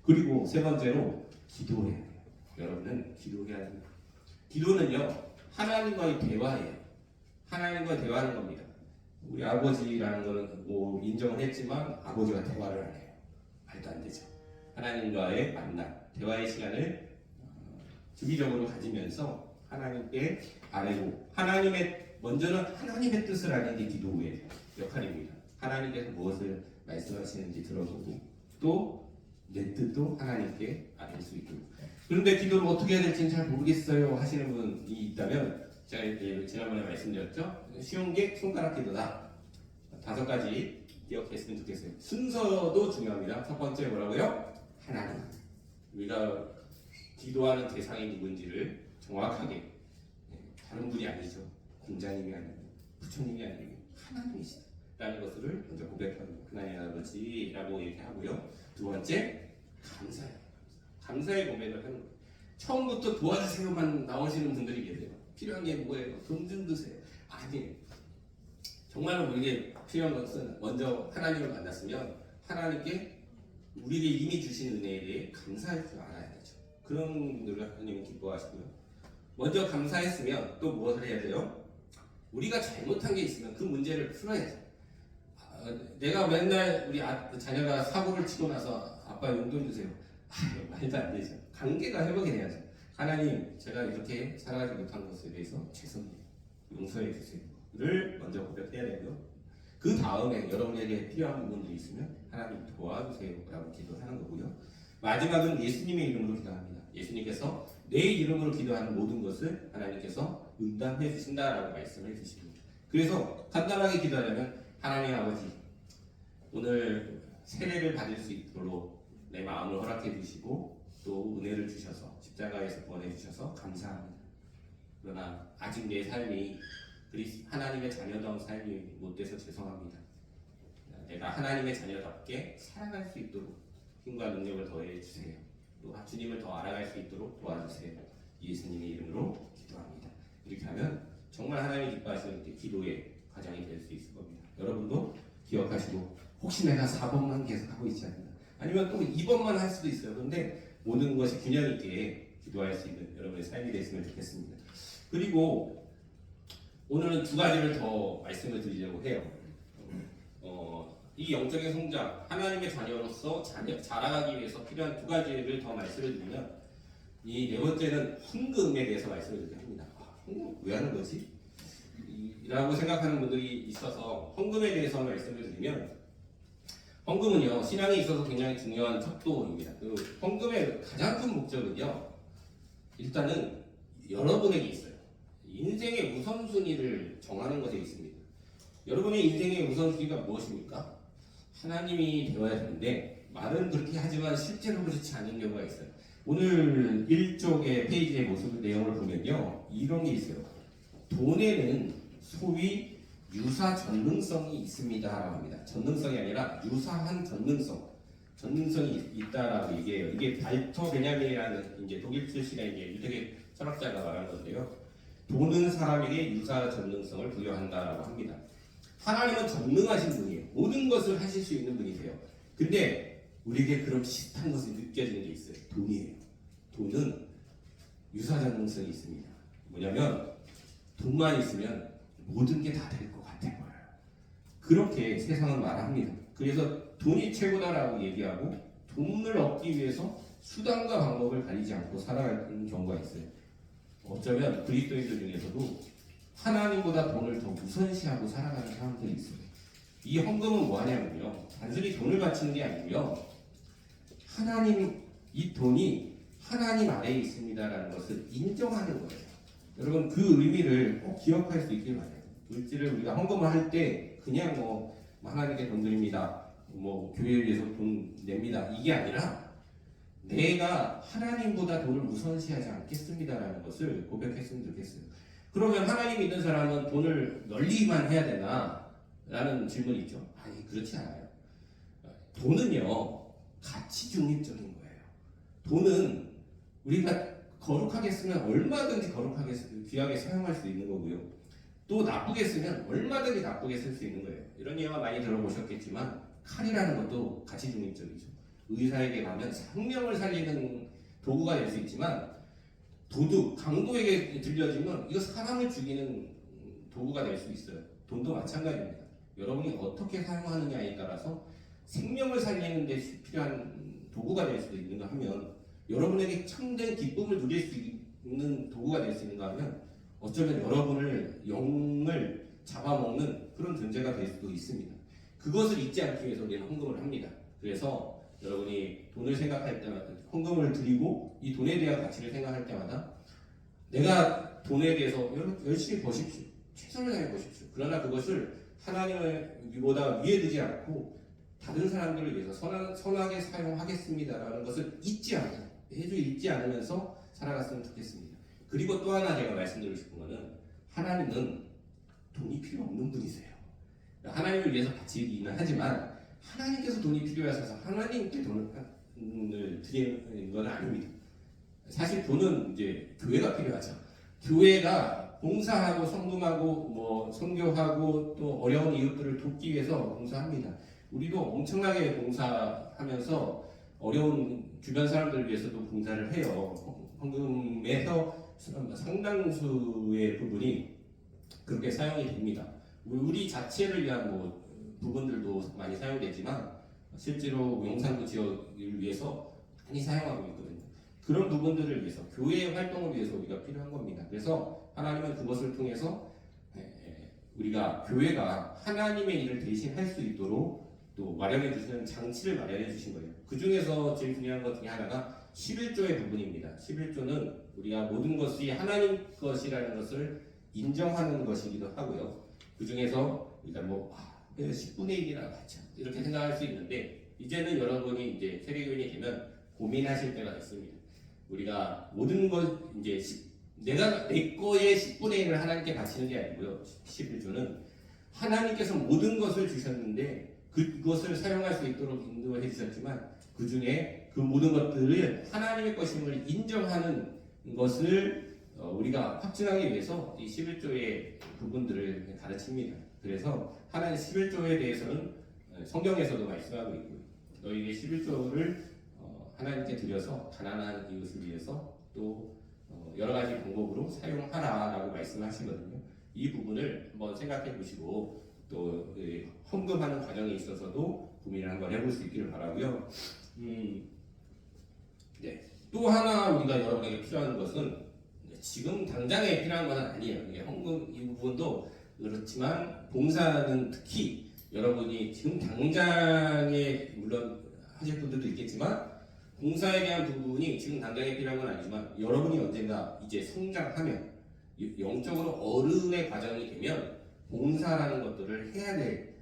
그리고 세 번째로 기도해야 돼요. 여러분은 기도해야 됩니다. 기도는요 하나님과의 대화예요. 하나님과 대화하는 겁니다. 우리 아버지라는 거는 뭐 인정을 했지만 아버지가 대화를 안 해요. 말도 안 되죠. 하나님과의 만남, 대화의 시간을 주기적으로 가지면서 하나님께 아뢰고 먼저는 하나님의 뜻을 아는 게 기도의 역할입니다. 하나님께서 무엇을 말씀하시는지 들어보고 또 내 뜻도 하나님께 아뢰 수 있도록. 그런데 기도를 어떻게 해야 될지는 잘 모르겠어요 하시는 분이 있다면 제가 이제 지난번에 말씀드렸죠. 쉬운 게 손가락 기도다. 5가지 기억했으면 좋겠어요. 순서도 중요합니다. 첫 번째 뭐라고요? 하나님. 우리가 기도하는 대상이 누군지를 정확하게 다른 분이 아니죠. 공자님이 아니고 부처님이 아니고 하나님이시다 라는 것을 먼저 고백하는 하나님 아버지라고 얘기하고요. 두 번째 감사해요. 감사의 고백을 하는 거예요. 처음부터 도와주세요만 나오시는 분들이 계세요. 필요한 게 뭐예요? 돈 좀 드세요. 아니, 정말로 우리에게 필요한 것은 먼저 하나님을 만났으면 하나님께 우리에게 이미 주신 은혜에 대해 감사할 줄 알아야 되죠. 그런 분들을 하나님은 기뻐하시고요. 먼저 감사했으면 또 무엇을 해야 돼요? 우리가 잘못한 게 있으면 그 문제를 풀어야죠. 내가 맨날 우리 자녀가 사고를 치고 나서 아빠 용돈 주세요. 말도 안 되죠. 관계가 회복이 돼야죠. 하나님, 제가 이렇게 살아가지 못한 것에 대해서 죄송해요. 용서해 주세요를 먼저 고백해야 되고요. 그 다음에 여러분에게 필요한 부분들이 있으면 하나님 도와주세요라고 기도하는 거고요. 마지막은 예수님의 이름으로 기도합니다. 예수님께서 내 이름으로 기도하는 모든 것을 하나님께서 응답해 주신다라고 말씀해 주십니다. 그래서 간단하게 기도하려면 하나님 아버지, 오늘 세례를 받을 수 있도록 내 마음을 허락해 주시고 또 은혜를 주셔서 십자가에서 구원해 주셔서 감사합니다. 그러나 아직 내 삶이 하나님의 자녀다운 삶이 못 돼서 죄송합니다. 내가 하나님의 자녀답게 살아갈 수 있도록 힘과 능력을 더해 주세요. 또 주님을 더 알아갈 수 있도록 도와주세요. 예수님의 이름으로 기도합니다. 이렇게 하면 정말 하나님이 기뻐하시는 기도의 과정이 될 수 있을 겁니다. 여러분도 기억하시고 혹시 내가 4번만 계속 하고 있지 않나 아니면 또 2번만 할 수도 있어요. 그런데 모든 것이 균형 있게 기도할 수 있는 여러분의 삶이 됐으면 좋겠습니다. 그리고 오늘은 2가지를 더 말씀을 드리려고 해요. 이 영적인 성장, 하나님의 자녀로서 자라가기 위해서 필요한 2가지를 더 말씀을 드리면 이 4번째는 헌금에 대해서 말씀을 드리려 합니다. 헌금 왜 하는 거지? 라고 생각하는 분들이 있어서 헌금에 대해서 말씀을 드리면 헌금은요 신앙에 있어서 굉장히 중요한 척도입니다. 그 헌금의 가장 큰 목적은요 일단은 여러분에게 있어요. 인생의 우선순위를 정하는 것에 있습니다. 여러분의 인생의 우선순위가 무엇입니까? 하나님이 되어야 되는데 말은 그렇게 하지만 실제로 그렇지 않은 경우가 있어요. 오늘 1쪽의 페이지의 모습 내용을 보면요 이런 게 있어요. 돈에는 소위 유사 전능성이 있습니다라고 합니다. 전능성이 아니라 유사한 전능성이 있다라고 얘기해요. 이게 발터 베냐민이라는 이제 독일 출신의 이제 유대계 철학자가 말한 건데요. 돈은 사람에게 유사 전능성을 부여한다라고 합니다. 하나님은 전능하신 분이에요. 모든 것을 하실 수 있는 분이세요. 근데 우리에게 그런 비슷한 것이 느껴지는 게 있어요. 돈이에요. 돈은 유사 전능성이 있습니다. 뭐냐면 돈만 있으면 모든 게 다 될 것 같아 보여요. 그렇게 세상은 말합니다. 그래서 돈이 최고다라고 얘기하고 돈을 얻기 위해서 수단과 방법을 가리지 않고 살아가는 경우가 있어요. 어쩌면 그리스도인들 중에서도 하나님보다 돈을 더 우선시하고 살아가는 사람들이 있어요. 이 헌금은 뭐 하냐면요. 단순히 돈을 바치는 게 아니고요. 이 돈이 하나님 아래에 있습니다라는 것을 인정하는 거예요. 여러분 그 의미를 꼭 기억할 수 있길 바라요. 물질을 우리가 헌금을 할 때 그냥 하나님께 돈 드립니다. 뭐 교회를 위해서 돈 냅니다. 이게 아니라 내가 하나님보다 돈을 우선시하지 않겠습니다라는 것을 고백했으면 좋겠어요. 그러면 하나님 믿는 사람은 돈을 널리만 해야 되나? 라는 질문이 있죠. 아니, 그렇지 않아요. 돈은요, 가치 중립적인 거예요. 돈은 우리가 거룩하게 쓰면 얼마든지 거룩하게 귀하게 사용할 수 있는 거고요. 또 나쁘게 쓰면 얼마든지 나쁘게 쓸 수 있는 거예요. 이런 예화 많이 들어보셨겠지만 칼이라는 것도 가치 중립적이죠. 의사에게 가면 생명을 살리는 도구가 될 수 있지만 도둑, 강도에게 들려지면 이거 사람을 죽이는 도구가 될 수 있어요. 돈도 마찬가지입니다. 여러분이 어떻게 사용하느냐에 따라서 생명을 살리는 데 필요한 도구가 될 수도 있는가 하면 여러분에게 참된 기쁨을 누릴 수 있는 도구가 될 수 있는가 하면 어쩌면 여러분을 영을 잡아먹는 그런 존재가 될 수도 있습니다. 그것을 잊지 않기 위해서 우리는 헌금을 합니다. 그래서 여러분이 돈을 생각할 때마다 헌금을 드리고 이 돈에 대한 가치를 생각할 때마다 내가 돈에 대해서 열심히 버십시오. 최선을 다해 보십시오. 그러나 그것을 하나님보다 위에 두지 않고 다른 사람들을 위해서 선하게 사용하겠습니다라는 것을 잊지 않아요. 매주 잊지 않으면서 살아갔으면 좋겠습니다. 그리고 또 하나 제가 말씀드리고 싶은 것은 하나님은 돈이 필요 없는 분이세요. 하나님을 위해서 바치기는 하지만 하나님께서 돈이 필요하셔서 하나님께 돈을 드리는 건 아닙니다. 사실 돈은 이제 교회가 필요하죠. 교회가 봉사하고 성금하고 뭐 선교하고 또 어려운 이웃들을 돕기 위해서 봉사합니다. 우리도 엄청나게 봉사하면서 어려운 주변 사람들을 위해서도 봉사를 해요. 헌금에서 상당수의 부분이 그렇게 사용이 됩니다. 우리 자체를 위한 뭐 부분들도 많이 사용되지만 실제로 용산구 지역을 위해서 많이 사용하고 있거든요. 그런 부분들을 위해서 교회의 활동을 위해서 우리가 필요한 겁니다. 그래서 하나님은 그것을 통해서 우리가 교회가 하나님의 일을 대신 할 수 있도록 또 마련해 주시는 장치를 마련해 주신 거예요. 그 중에서 제일 중요한 것 중에 하나가 11조의 부분입니다. 11조는 우리가 모든 것이 하나님 것이라는 것을 인정하는 것이기도 하고요. 그 중에서 우리가 뭐 10분의 1이나 같이 이렇게 생각할 수 있는데 이제는 여러분이 이제 세례교인이 되면 고민하실 때가 있습니다. 우리가 모든 것 이제 내가 내 거의 10분의 1을 하나님께 바치는 게 아니고요. 11조는 하나님께서 모든 것을 주셨는데 그것을 사용할 수 있도록 인도해 주셨지만 그 중에 그 모든 것들을 하나님의 것임을 인정하는 것을 우리가 확증하기 위해서 이 11조의 부분들을 가르칩니다. 그래서 하나님 11조에 대해서는 성경에서도 말씀하고 있고요. 너희에게 11조를 하나님께 드려서 가난한 이웃을 위해서 또 여러 가지 방법으로 사용하라라고 말씀하시거든요. 이 부분을 한번 생각해 보시고 또 헌금하는 과정에 있어서도 고민을 한번 해볼 수 있기를 바라고요. 네. 또 하나 우리가 여러분에게 필요한 것은 지금 당장에 필요한 것은 아니에요. 헌금 이 부분도 그렇지만 봉사는 특히 여러분이 지금 당장에 물론 하실 분들도 있겠지만 봉사에 대한 부분이 지금 당장에 필요한 건 아니지만 여러분이 언젠가 이제 성장하면 영적으로 어른의 과정이 되면 봉사라는 것들을 해야 될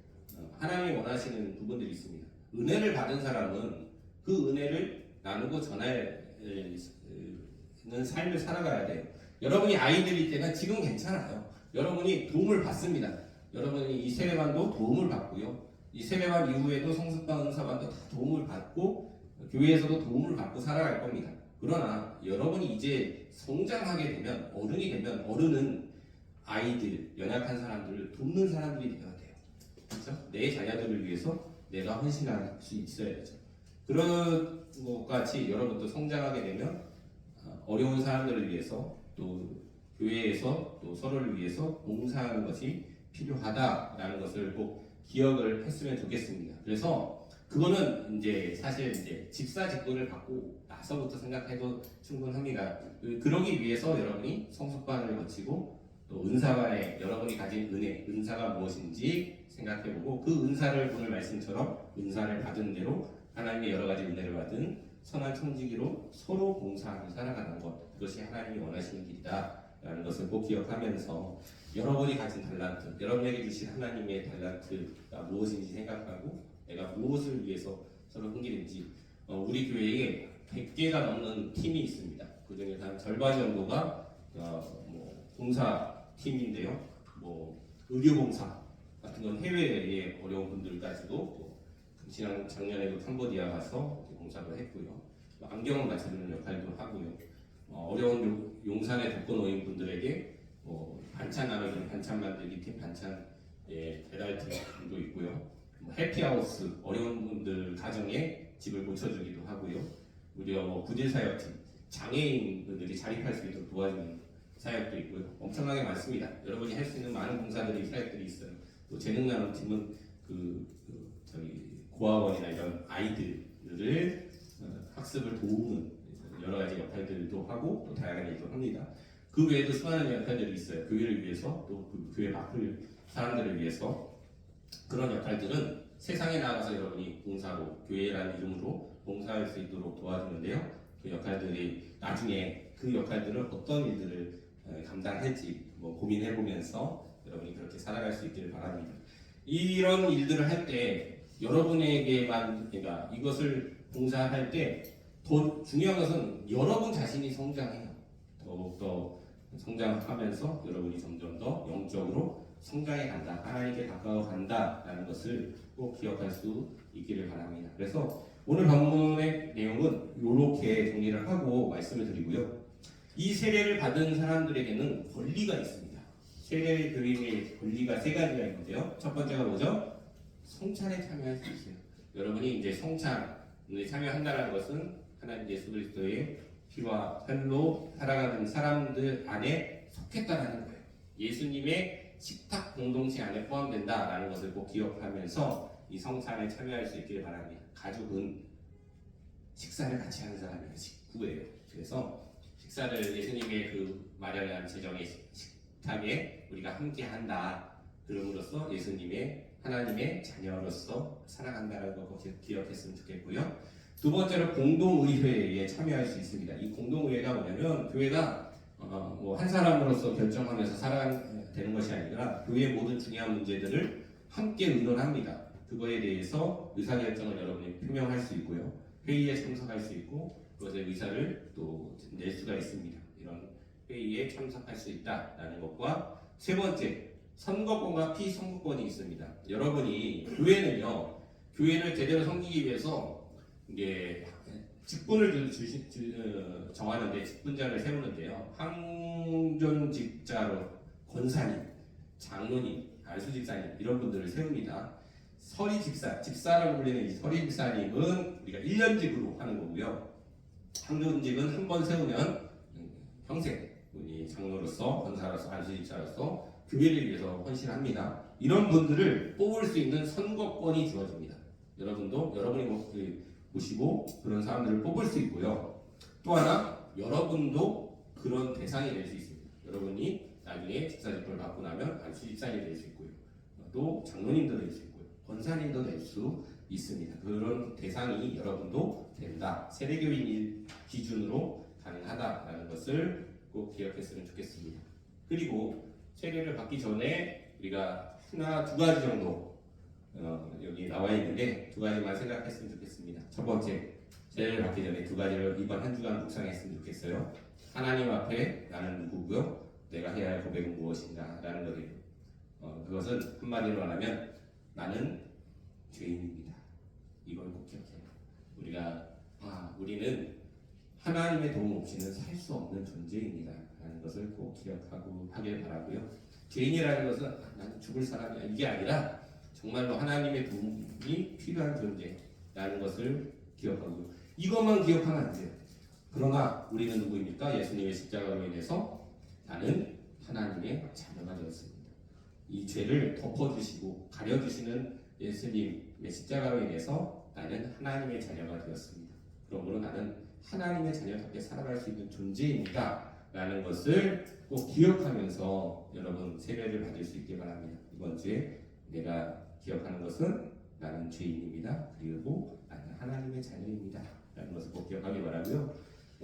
하나님이 원하시는 부분들이 있습니다. 은혜를 받은 사람은 그 은혜를 나누고 전하는 삶을 살아가야 돼요. 여러분이 아이들일 때는 지금 괜찮아요. 여러분이 도움을 받습니다. 여러분이 이 세례반도 도움을 받고요. 이 세례반 이후에도 성습반, 은사반도 다 도움을 받고 교회에서도 도움을 받고 살아갈 겁니다. 그러나 여러분이 이제 성장하게 되면 어른이 되면 어른은 아이들, 연약한 사람들을 돕는 사람들이 되어야 돼요. 그렇죠? 내 자녀들을 위해서 내가 헌신할 수 있어야 되죠. 그런 것 같이 여러분도 성장하게 되면 어려운 사람들을 위해서 또 교회에서 또 서로를 위해서 봉사하는 것이 필요하다라는 것을 꼭 기억을 했으면 좋겠습니다. 그래서 그거는 이제 사실 이제 집사직분을 받고 나서부터 생각해도 충분합니다. 그러기 위해서 여러분이 성숙반을 거치고 또 은사반에 여러분이 가진 은사가 무엇인지 생각해보고 그 은사를 오늘 말씀처럼 은사를 받은 대로 하나님의 여러 가지 은혜를 받은 선한 청지기로 서로 봉사하며 살아가는 것, 그것이 하나님이 원하시는 길이다라는 것을 꼭 기억하면서 여러분이 가진 달란트, 여러분에게 주신 하나님의 달란트가 무엇인지 생각하고 내가 무엇을 위해서 서로 섬기는지. 우리 교회에 100개가 넘는 팀이 있습니다. 그 중에서 한 절반 정도가 봉사 팀인데요. 의료봉사 같은 건 해외의 어려운 분들까지도 또 작년에도 캄보디아 가서 봉사도 했고요. 안경을 맞춰주는 역할도 하고요. 어려운 용산의 독거노인 분들에게 반찬 나눠주는 반찬 만들기 팀, 반찬 배달팀도 있고요. 해피하우스 어려운 분들 가정에 집을 고쳐주기도 하고요. 무려 부재사역팀, 장애인분들이 자립할 수 있도록 도와주는 사역도 있고요. 엄청나게 많습니다. 여러분이 할 수 있는 많은 봉사들이 사역들이 있어요. 또 재능 나눔팀은 고아원이나 이런 아이들을 학습을 도우는 여러 가지 역할들도 하고 또 다양한 일도 합니다. 그 외에도 수많은 역할들이 있어요. 교회를 위해서 또 그 교회 바쁠 사람들을 위해서. 그런 역할들은 세상에 나가서 여러분이 봉사로 교회라는 이름으로 봉사할 수 있도록 도와주는데요. 그 역할들이 나중에 그 역할들을 어떤 일들을 감당할지 고민해보면서 여러분이 그렇게 살아갈 수 있기를 바랍니다. 이런 일들을 할 때 여러분에게만, 그러니까 이것을 봉사할 때 더 중요한 것은 여러분 자신이 성장해요. 더욱더 성장하면서 여러분이 점점 더 영적으로 성장해 간다, 하나님께 가까워 간다라는 것을 꼭 기억할 수 있기를 바랍니다. 그래서 오늘 본문의 내용은 이렇게 정리를 하고 말씀을 드리고요. 이 세례를 받은 사람들에게는 권리가 있습니다. 세례 교인의 권리가 세 가지가 있는데요. 첫 번째가 뭐죠? 성찬에 참여할 수 있어요. 여러분이 이제 성찬에 참여한다는 것은 하나님 예수 그리스도의 피와 살로 살아가는 사람들 안에 속했다라는 거예요. 예수님의 식탁 공동체 안에 포함된다라는 것을 꼭 기억하면서 이 성찬에 참여할 수 있기를 바랍니다. 가족은 식사를 같이 하는 사람이에요. 식구예요. 그래서 식사를 예수님의 그 마련한 제정의 식탁에 우리가 함께 한다. 그럼으로써 예수님의 하나님의 자녀로서 살아간다는 거 꼭 기억했으면 좋겠고요. 두 번째로 공동의회에 참여할 수 있습니다. 이 공동의회가 뭐냐면 교회가 한 사람으로서 결정하면서 살아가는 것이 아니라 교회의 모든 중요한 문제들을 함께 의논합니다. 그거에 대해서 의사결정을 여러분이 표명할 수 있고요. 회의에 참석할 수 있고 그것의 의사를 또 낼 수가 있습니다. 이런 회의에 참석할 수 있다라는 것과 세 번째, 선거권과 피선거권이 있습니다. 여러분이 교회를 제대로 섬기기 위해서 이게 직분을 정하는데 직분자를 세우는데요. 항존직자로 권사님, 장로님, 안수집사님 이런 분들을 세웁니다. 집사라고 불리는 이 서리집사님은 우리가 1년직으로 하는 거고요. 항존직은 한 번 세우면 평생 우리 장로로서, 권사로서, 안수집사로서 교회를 위해서 헌신합니다. 이런 분들을 뽑을 수 있는 선거권이 주어집니다. 여러분이 보시고 그런 사람들을 뽑을 수 있고요. 또 하나, 여러분도 그런 대상이 될 수 있습니다. 여러분이 나중에 집사직분을 받고 나면 안수집사님이 될 수 있고요. 또 장로님도 될 수 있고요. 권사님도 될 수 있습니다. 그런 대상이 여러분도 된다. 세례교인 기준으로 가능하다라는 것을 꼭 기억했으면 좋겠습니다. 그리고 세례를 받기 전에 우리가 두 가지 정도 여기 나와 있는데 두 가지만 생각했으면 좋겠습니다. 첫 번째, 세례를 받기 전에 두 가지를 이번 한 주간 묵상했으면 좋겠어요. 하나님 앞에 나는 누구고요? 내가 해야 할 고백은 무엇인가? 라는 거예요. 그것은 한마디로 말하면 나는 죄인입니다. 이걸 꼭 기억해요. 우리는 하나님의 도움 없이는 살 수 없는 존재입니다. 라는 것을 꼭 기억하고 하길 바라고요. 죄인이라는 것은 나는 죽을 사람이야 이게 아니라 정말로 하나님의 도움이 필요한 존재라는 것을 기억하고요. 이것만 기억하면 안 돼요. 그러나 우리는 누구입니까? 예수님의 십자가로 인해서 나는 하나님의 자녀가 되었습니다. 이 죄를 덮어주시고 가려주시는 예수님의 십자가로 인해서 나는 하나님의 자녀가 되었습니다. 그러므로 나는 하나님의 자녀답게 살아갈 수 있는 존재입니다. 라는 것을 꼭 기억하면서 여러분 세례를 받을 수 있길 바랍니다. 이번 주에 내가 기억하는 것은 나는 죄인입니다. 그리고 나는 하나님의 자녀입니다. 라는 것을 꼭 기억하길 바라고요.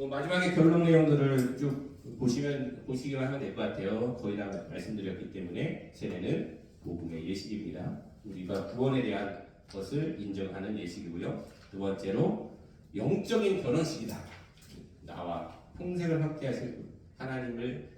마지막에 결론 내용들을 쭉 보시기만 하면 될 것 같아요. 거의 다 말씀드렸기 때문에 세례는 복음의 예식입니다. 우리가 구원에 대한 것을 인정하는 예식이고요. 두 번째로 영적인 결혼식이다. 나와 평생을 함께하실 하나님을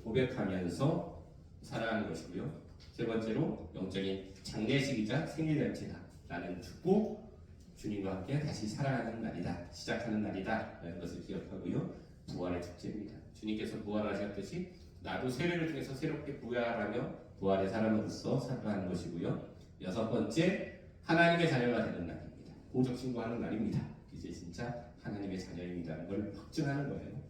고백하면서 살아가는 것이고요. 세 번째로 영적인 장례식이자 생일잔치다. 나는 죽고 주님과 함께 다시 살아가는 날이다. 시작하는 날이다. 라는 것을 기억하고요. 부활의 축제입니다. 주님께서 부활하셨듯이 나도 세례를 통해서 새롭게 부활하며 부활의 사람으로서 살아가는 것이고요. 여섯 번째, 하나님의 자녀가 되는 날입니다. 고적 신고하는 날입니다. 이제 진짜 하나님의 자녀입니다라는 걸 확증하는 거예요.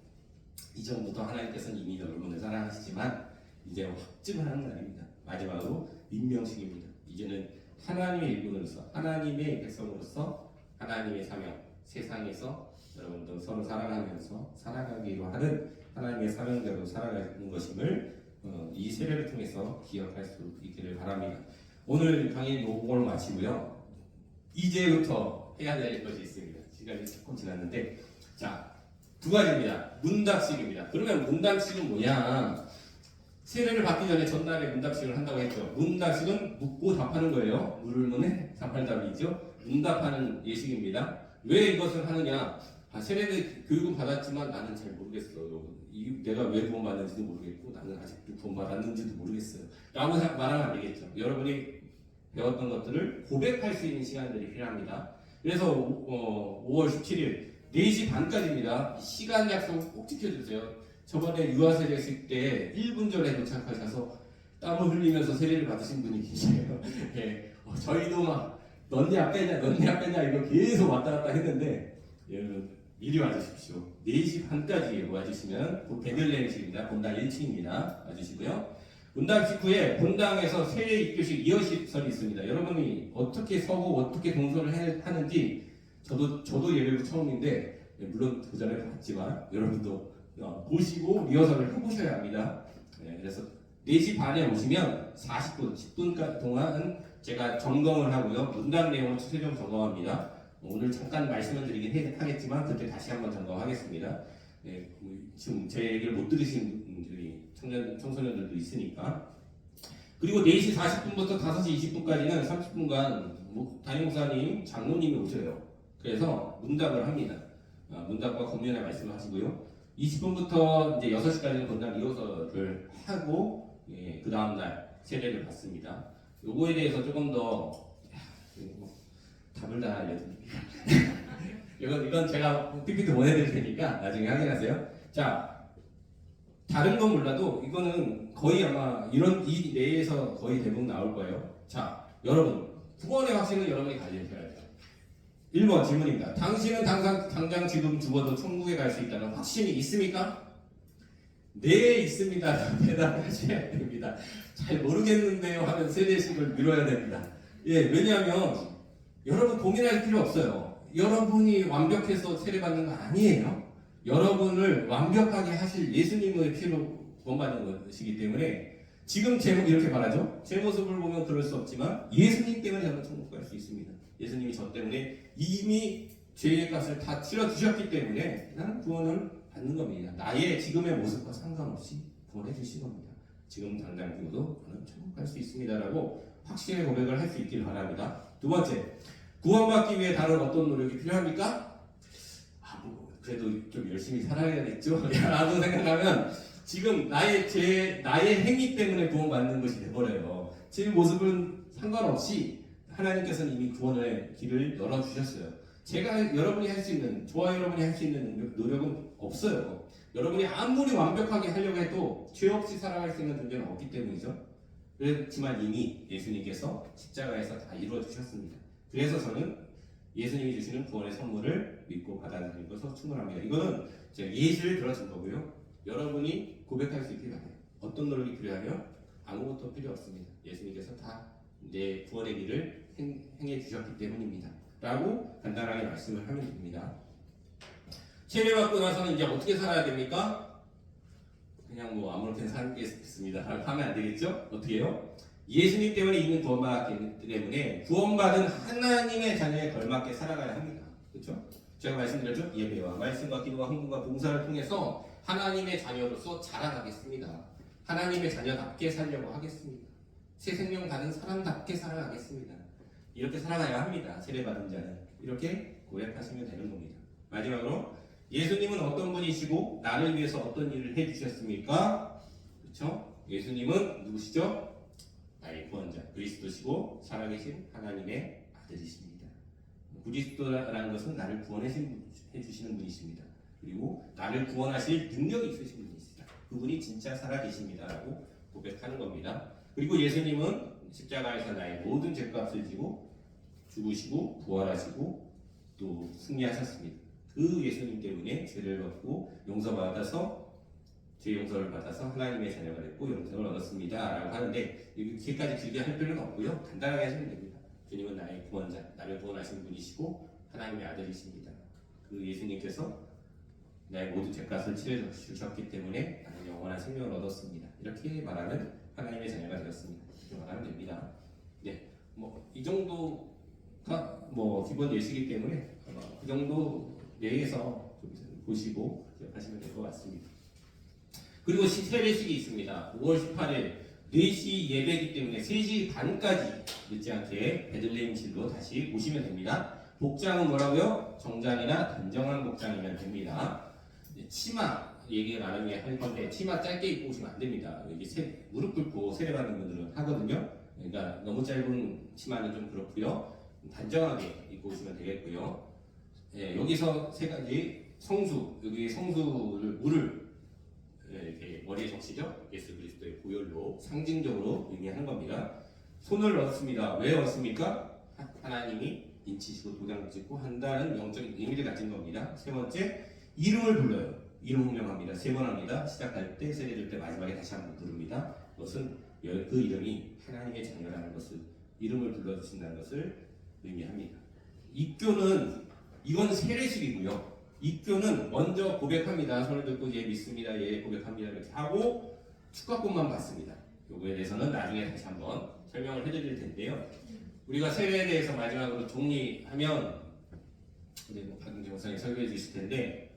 이전부터 하나님께서는 이미 여러분을 사랑하시지만 이제 확증하는 날입니다. 마지막으로 임명식입니다. 이제는 하나님의 일꾼으로서 하나님의 백성으로서 하나님의 사명, 세상에서 여러분도 서로 사랑하면서 살아가기로 하는 하나님의 사명대로 살아가는 것임을 이 세례를 통해서 기억할 수 있기를 바랍니다. 오늘 강의 요걸 마치고요. 이제부터 해야 될 것이 있습니다. 시간이 조금 지났는데, 자, 두 가지입니다. 문답식입니다. 그러면 문답식은 뭐냐? 세례를 받기 전에 전날에 문답식을 한다고 했죠. 문답식은 묻고 답하는 거예요. 물문에 답할 답이죠. 문답하는 예식입니다. 왜 이것을 하느냐? 세례를 교육은 받았지만 나는 잘 모르겠어요. 내가 왜 구원받는지도 모르겠고 나는 아직도 구원받았는지도 모르겠어요. 라고 말하면 안 되겠죠. 여러분이 배웠던 것들을 고백할 수 있는 시간들이 필요합니다. 그래서 5월 17일 4시 반까지입니다. 시간 약속 꼭 지켜주세요. 저번에 유아세례 했을 때 1분 전에 도착하셔서 땀을 흘리면서 세례를 받으신 분이 계세요. 네. 저희도 막 넌냐 빼냐 이거 계속 왔다 갔다 했는데 여러분 미리 와주십시오. 4시 반까지 와주시면 베들레헴식입니다. 본당 1층입니다. 와주시고요. 문답식 후에 본당에서 세례 입교식 이어시설이 있습니다. 여러분이 어떻게 서고 어떻게 동선을 하는지 저도 예배로 처음인데 물론 도전을 받지만 여러분도 보시고 리허설을 해보셔야 합니다. 네, 그래서 4시 반에 오시면 40분, 10분 동안 제가 점검을 하고요. 문답 내용을 최종 점검합니다. 오늘 잠깐 말씀을 드리긴 하겠지만 그때 다시 한번 점검하겠습니다. 네, 지금 제 얘기를 못 들으신 분들이 청소년들도 있으니까. 그리고 4시 40분부터 5시 20분까지는 30분간 담임 목사님, 장로님이 오셔요. 그래서 문답을 합니다. 문답과 권면의 말씀을 하시고요. 20분부터 이제 6시까지는 본당 리허설을 하고 그 다음날 세례를 받습니다. 요거에 대해서 조금 더 답을 다 알려드립니다. 이건 제가 PPT 보내드릴 테니까 나중에 확인하세요. 자, 다른 건 몰라도 이거는 거의 아마 이 내에서 거의 대부분 나올 거예요. 자, 여러분 구원의 확신은 여러분이 가지셔야 돼요. 1번 질문입니다. 당신은 당장 지금 죽어도 천국에 갈 수 있다는 확신이 있습니까? 네, 있습니다. 대답하셔야 됩니다. 잘 모르겠는데요 하면 세례식을 미뤄야 됩니다. 예, 왜냐하면 여러분 고민할 필요 없어요. 여러분이 완벽해서 세례받는 거 아니에요. 여러분을 완벽하게 하실 예수님의 피로 구원받는 것이기 때문에 지금 이렇게 말하죠. 제 모습을 보면 그럴 수 없지만 예수님 때문에 저는 천국 갈 수 있습니다. 예수님이 저 때문에 이미 죄의 값을 다 치러주셨기 때문에 나는 구원을 받는 겁니다. 나의 지금의 모습과 상관없이 구원해 주신 겁니다. 지금 당장 죽어도 저는 천국 갈 수 있습니다라고 확실히 고백을 할 수 있길 바랍니다. 두 번째, 구원받기 위해 다른 어떤 노력이 필요합니까? 그래도 좀 열심히 살아야겠죠? 라고 생각하면 지금 나의 행위 때문에 구원받는 것이 돼버려요. 제 모습은 상관없이 하나님께서는 이미 구원의 길을 열어주셨어요. 여러분이 할 수 있는, 저와 여러분이 할 수 있는 노력은 없어요. 여러분이 아무리 완벽하게 하려고 해도 죄 없이 살아갈 수 있는 존재는 없기 때문이죠. 그렇지만 이미 예수님께서 십자가에서 다 이루어주셨습니다. 그래서 저는 예수님이 주시는 구원의 선물을 믿고 받아들이는 것으로 충분합니다. 이거는 제가 예시를 들어준 거고요. 여러분이 고백할 수 있게 바래요. 어떤 노력이 필요하며 아무것도 필요 없습니다. 예수님께서 다 내 구원의 길을 행해 주셨기 때문입니다. 라고 간단하게 말씀을 하면 됩니다. 세례받고 나서는 이제 어떻게 살아야 됩니까? 그냥 아무렇게나 살겠습니다. 하면 안 되겠죠? 어떻게 해요? 예수님 때문에 이미 구원받았기 때문에 구원받은 하나님의 자녀에 걸맞게 살아가야 합니다. 그렇죠? 제가 말씀드렸죠? 예배와 말씀과 기도와 헌금과 봉사를 통해서 하나님의 자녀로서 자라가겠습니다. 하나님의 자녀답게 살려고 하겠습니다. 새 생명 받은 사람답게 살아가겠습니다. 이렇게 살아가야 합니다. 세례받은 자는 이렇게 고백하시면 되는 겁니다. 마지막으로 예수님은 어떤 분이시고 나를 위해서 어떤 일을 해주셨습니까? 그렇죠? 예수님은 누구시죠? 나의 구원자 그리스도시고 살아계신 하나님의 아들이십니다. 그리스도라는 것은 나를 구원해 주시는 분이십니다. 그리고 나를 구원하실 능력이 있으신 분이시다. 그분이 진짜 살아계십니다라고 고백하는 겁니다. 그리고 예수님은 십자가에서 나의 모든 죄값을 지고 죽으시고 부활하시고 또 승리하셨습니다. 그 예수님 때문에 죄를 받고 용서받아서 죄 용서를 받아서 하나님의 자녀가 됐고 영생을 얻었습니다 라고 하는데 이렇게까지 길게 할 필요는 없고요. 간단하게 하시면 됩니다. 주님은 나의 구원자, 나를 구원하신 분이시고 하나님의 아들이십니다. 그 예수님께서 나의 모든 죄값을 치러 주셨기 때문에 나는 영원한 생명을 얻었습니다. 이렇게 말하는 하나님의 자녀가 되었습니다. 이렇게 말하면 됩니다. 네, 뭐 이 정도가 뭐 기본 예시이기 때문에 그 정도 내에서 좀 보시고 기억하시면 될 것 같습니다. 그리고 세례식이 있습니다. 5월 18일 4시 예배이기 때문에 3시 반까지 늦지 않게 베들레헴실로 다시 오시면 됩니다. 복장은 뭐라고요? 정장이나 단정한 복장이면 됩니다. 치마 얘기를 나중에 할 건데 치마 짧게 입고 오시면 안 됩니다. 여기 무릎 꿇고 세례받는 분들은 하거든요. 그러니까 너무 짧은 치마는 좀 그렇고요. 단정하게 입고 오시면 되겠고요. 예, 여기서 세 가지 성수, 여기 성수를 물을 이렇게 머리에 적시죠. 예수 그리스도의 보혈로 상징적으로 의미하는 겁니다. 손을 얻습니다. 왜 얻습니까? 하나님이 인치시고 도장 찍고 한다는 영적인 의미를 가진 겁니다. 세 번째, 이름을 불러요. 이름 호명합니다. 3번 합니다. 시작할 때, 세례 줄 때, 마지막에 다시 한번 부릅니다. 그것은 그 이름이 하나님의 자녀라는 것을, 이름을 불러주신다는 것을 의미합니다. 입교는, 이건 세례식이고요. 입교는 먼저 고백합니다. 손을 들고 예 믿습니다. 예 고백합니다. 이렇게 하고 축가권만 받습니다. 요거에 대해서는 나중에 다시 한번 설명을 해드릴 텐데요. 우리가 세례에 대해서 마지막으로 정리하면 우리 박윤재 목사님 설교해 주실 텐데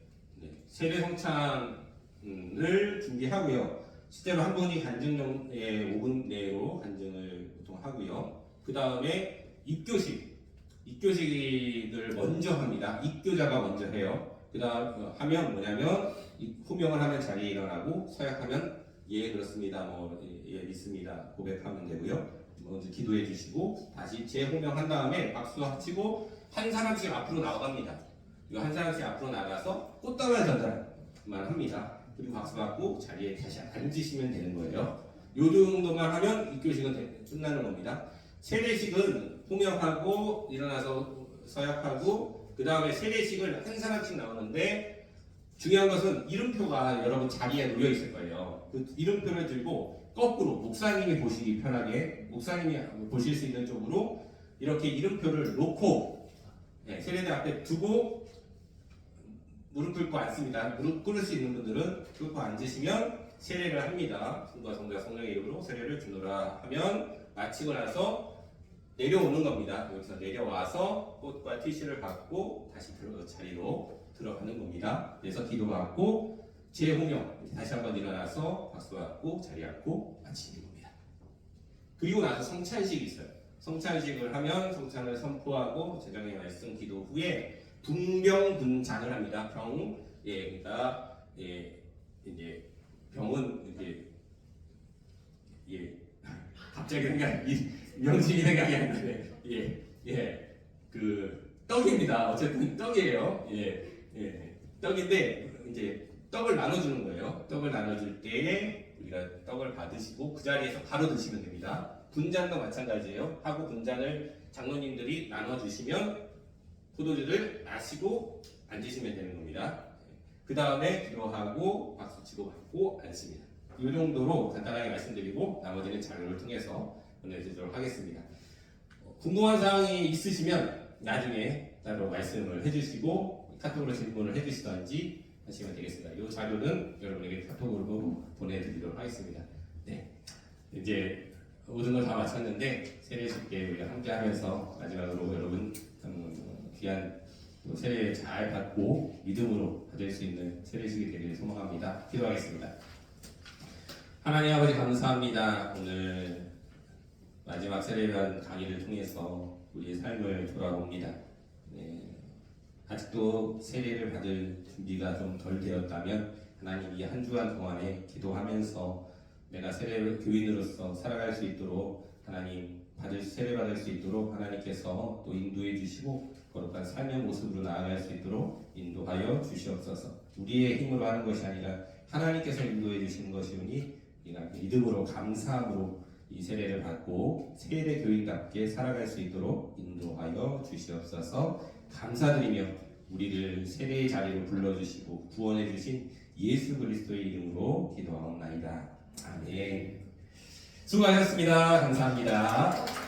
세례 성찬을 준비하고요. 실제로 한 분이 간증에 5분 내로 간증을 보통 하고요. 그 다음에 입교식을 먼저 합니다. 입교자가 먼저 해요. 그 다음 하면 뭐냐면 호명을 하면 자리에 일어나고 서약하면 예 그렇습니다. 예 믿습니다. 고백하면 되고요. 먼저 기도해 주시고 다시 재호명한 다음에 박수 치고 한 사람씩 앞으로 나갑니다. 이거 한 사람씩 앞으로 나가서 꽃다발 전달만 합니다. 그리고 박수 받고 자리에 다시 앉으시면 되는 거예요. 요 정도만 하면 입교식은 끝나는 겁니다. 세례식은 호명하고 일어나서 서약하고 그 다음에 세례식을 한 사람씩 나오는데 중요한 것은 이름표가 여러분 자리에 놓여 있을 거예요. 그 이름표를 들고 거꾸로 목사님이 보시기 편하게 목사님이 보실 수 있는 쪽으로 이렇게 이름표를 놓고 세례대 앞에 두고 무릎 꿇고 앉습니다. 무릎 꿇을 수 있는 분들은 꿇고 앉으시면 세례를 합니다. 성부와 성자와 성령의 이름으로 세례를 주노라 하면 마치고 나서 내려오는 겁니다. 여기서 내려와서 꽃과 티슈를 받고 다시 자리로 들어가는 겁니다. 그래서 기도받고 재호명 다시 한번 일어나서 박수받고 자리 앉고 마치는 겁니다. 그리고 나서 성찬식이 있어요. 성찬식을 하면 성찬을 선포하고 제정의 말씀 기도 후에 분병분잔을 합니다. 그러니까 이제 병은 갑자기 명칭이 생각이 안 나는데 그 떡입니다. 어쨌든 떡이에요. 떡인데 이제 떡을 나눠주는 거예요. 떡을 나눠줄 때 우리가 떡을 받으시고 그 자리에서 바로 드시면 됩니다. 분잔도 마찬가지예요. 하고 분잔을 장로님들이 나눠주시면 포도주를 마시고 앉으시면 되는 겁니다. 그 다음에 기도하고 박수치고 받고 앉습니다. 이 정도로 간단하게 말씀드리고 나머지는 자료를 통해서 보내드리도록 하겠습니다. 궁금한 사항이 있으시면 나중에 따로 말씀을 해주시고 카톡으로 질문을 해주시던지 하시면 되겠습니다. 이 자료는 여러분에게 카톡으로 보내드리도록 하겠습니다. 네, 이제 모든 걸 다 마쳤는데 세례식에 우리가 함께하면서 마지막으로 여러분 귀한 세례 잘 받고 믿음으로 받을 수 있는 세례식이 되기를 소망합니다. 기도하겠습니다. 하나님 아버지 감사합니다. 오늘 마지막 세례반 강의를 통해서 우리의 삶을 돌아봅니다. 네, 아직도 세례를 받을 준비가 좀 덜 되었다면 하나님 이 한 주간 동안에 기도하면서 내가 세례 교인으로서 살아갈 수 있도록 하나님 세례 받을 수 있도록 하나님께서 또 인도해 주시고 거룩한 삶의 모습으로 나아갈 수 있도록 인도하여 주시옵소서. 우리의 힘으로 하는 것이 아니라 하나님께서 인도해 주시는 것이오니 우리가 믿음으로 감사함으로 이 세례를 받고 세례 교인답게 살아갈 수 있도록 인도하여 주시옵소서. 감사드리며 우리를 세례의 자리로 불러주시고 구원해 주신 예수 그리스도의 이름으로 기도하옵나이다. 아멘. 수고하셨습니다. 감사합니다.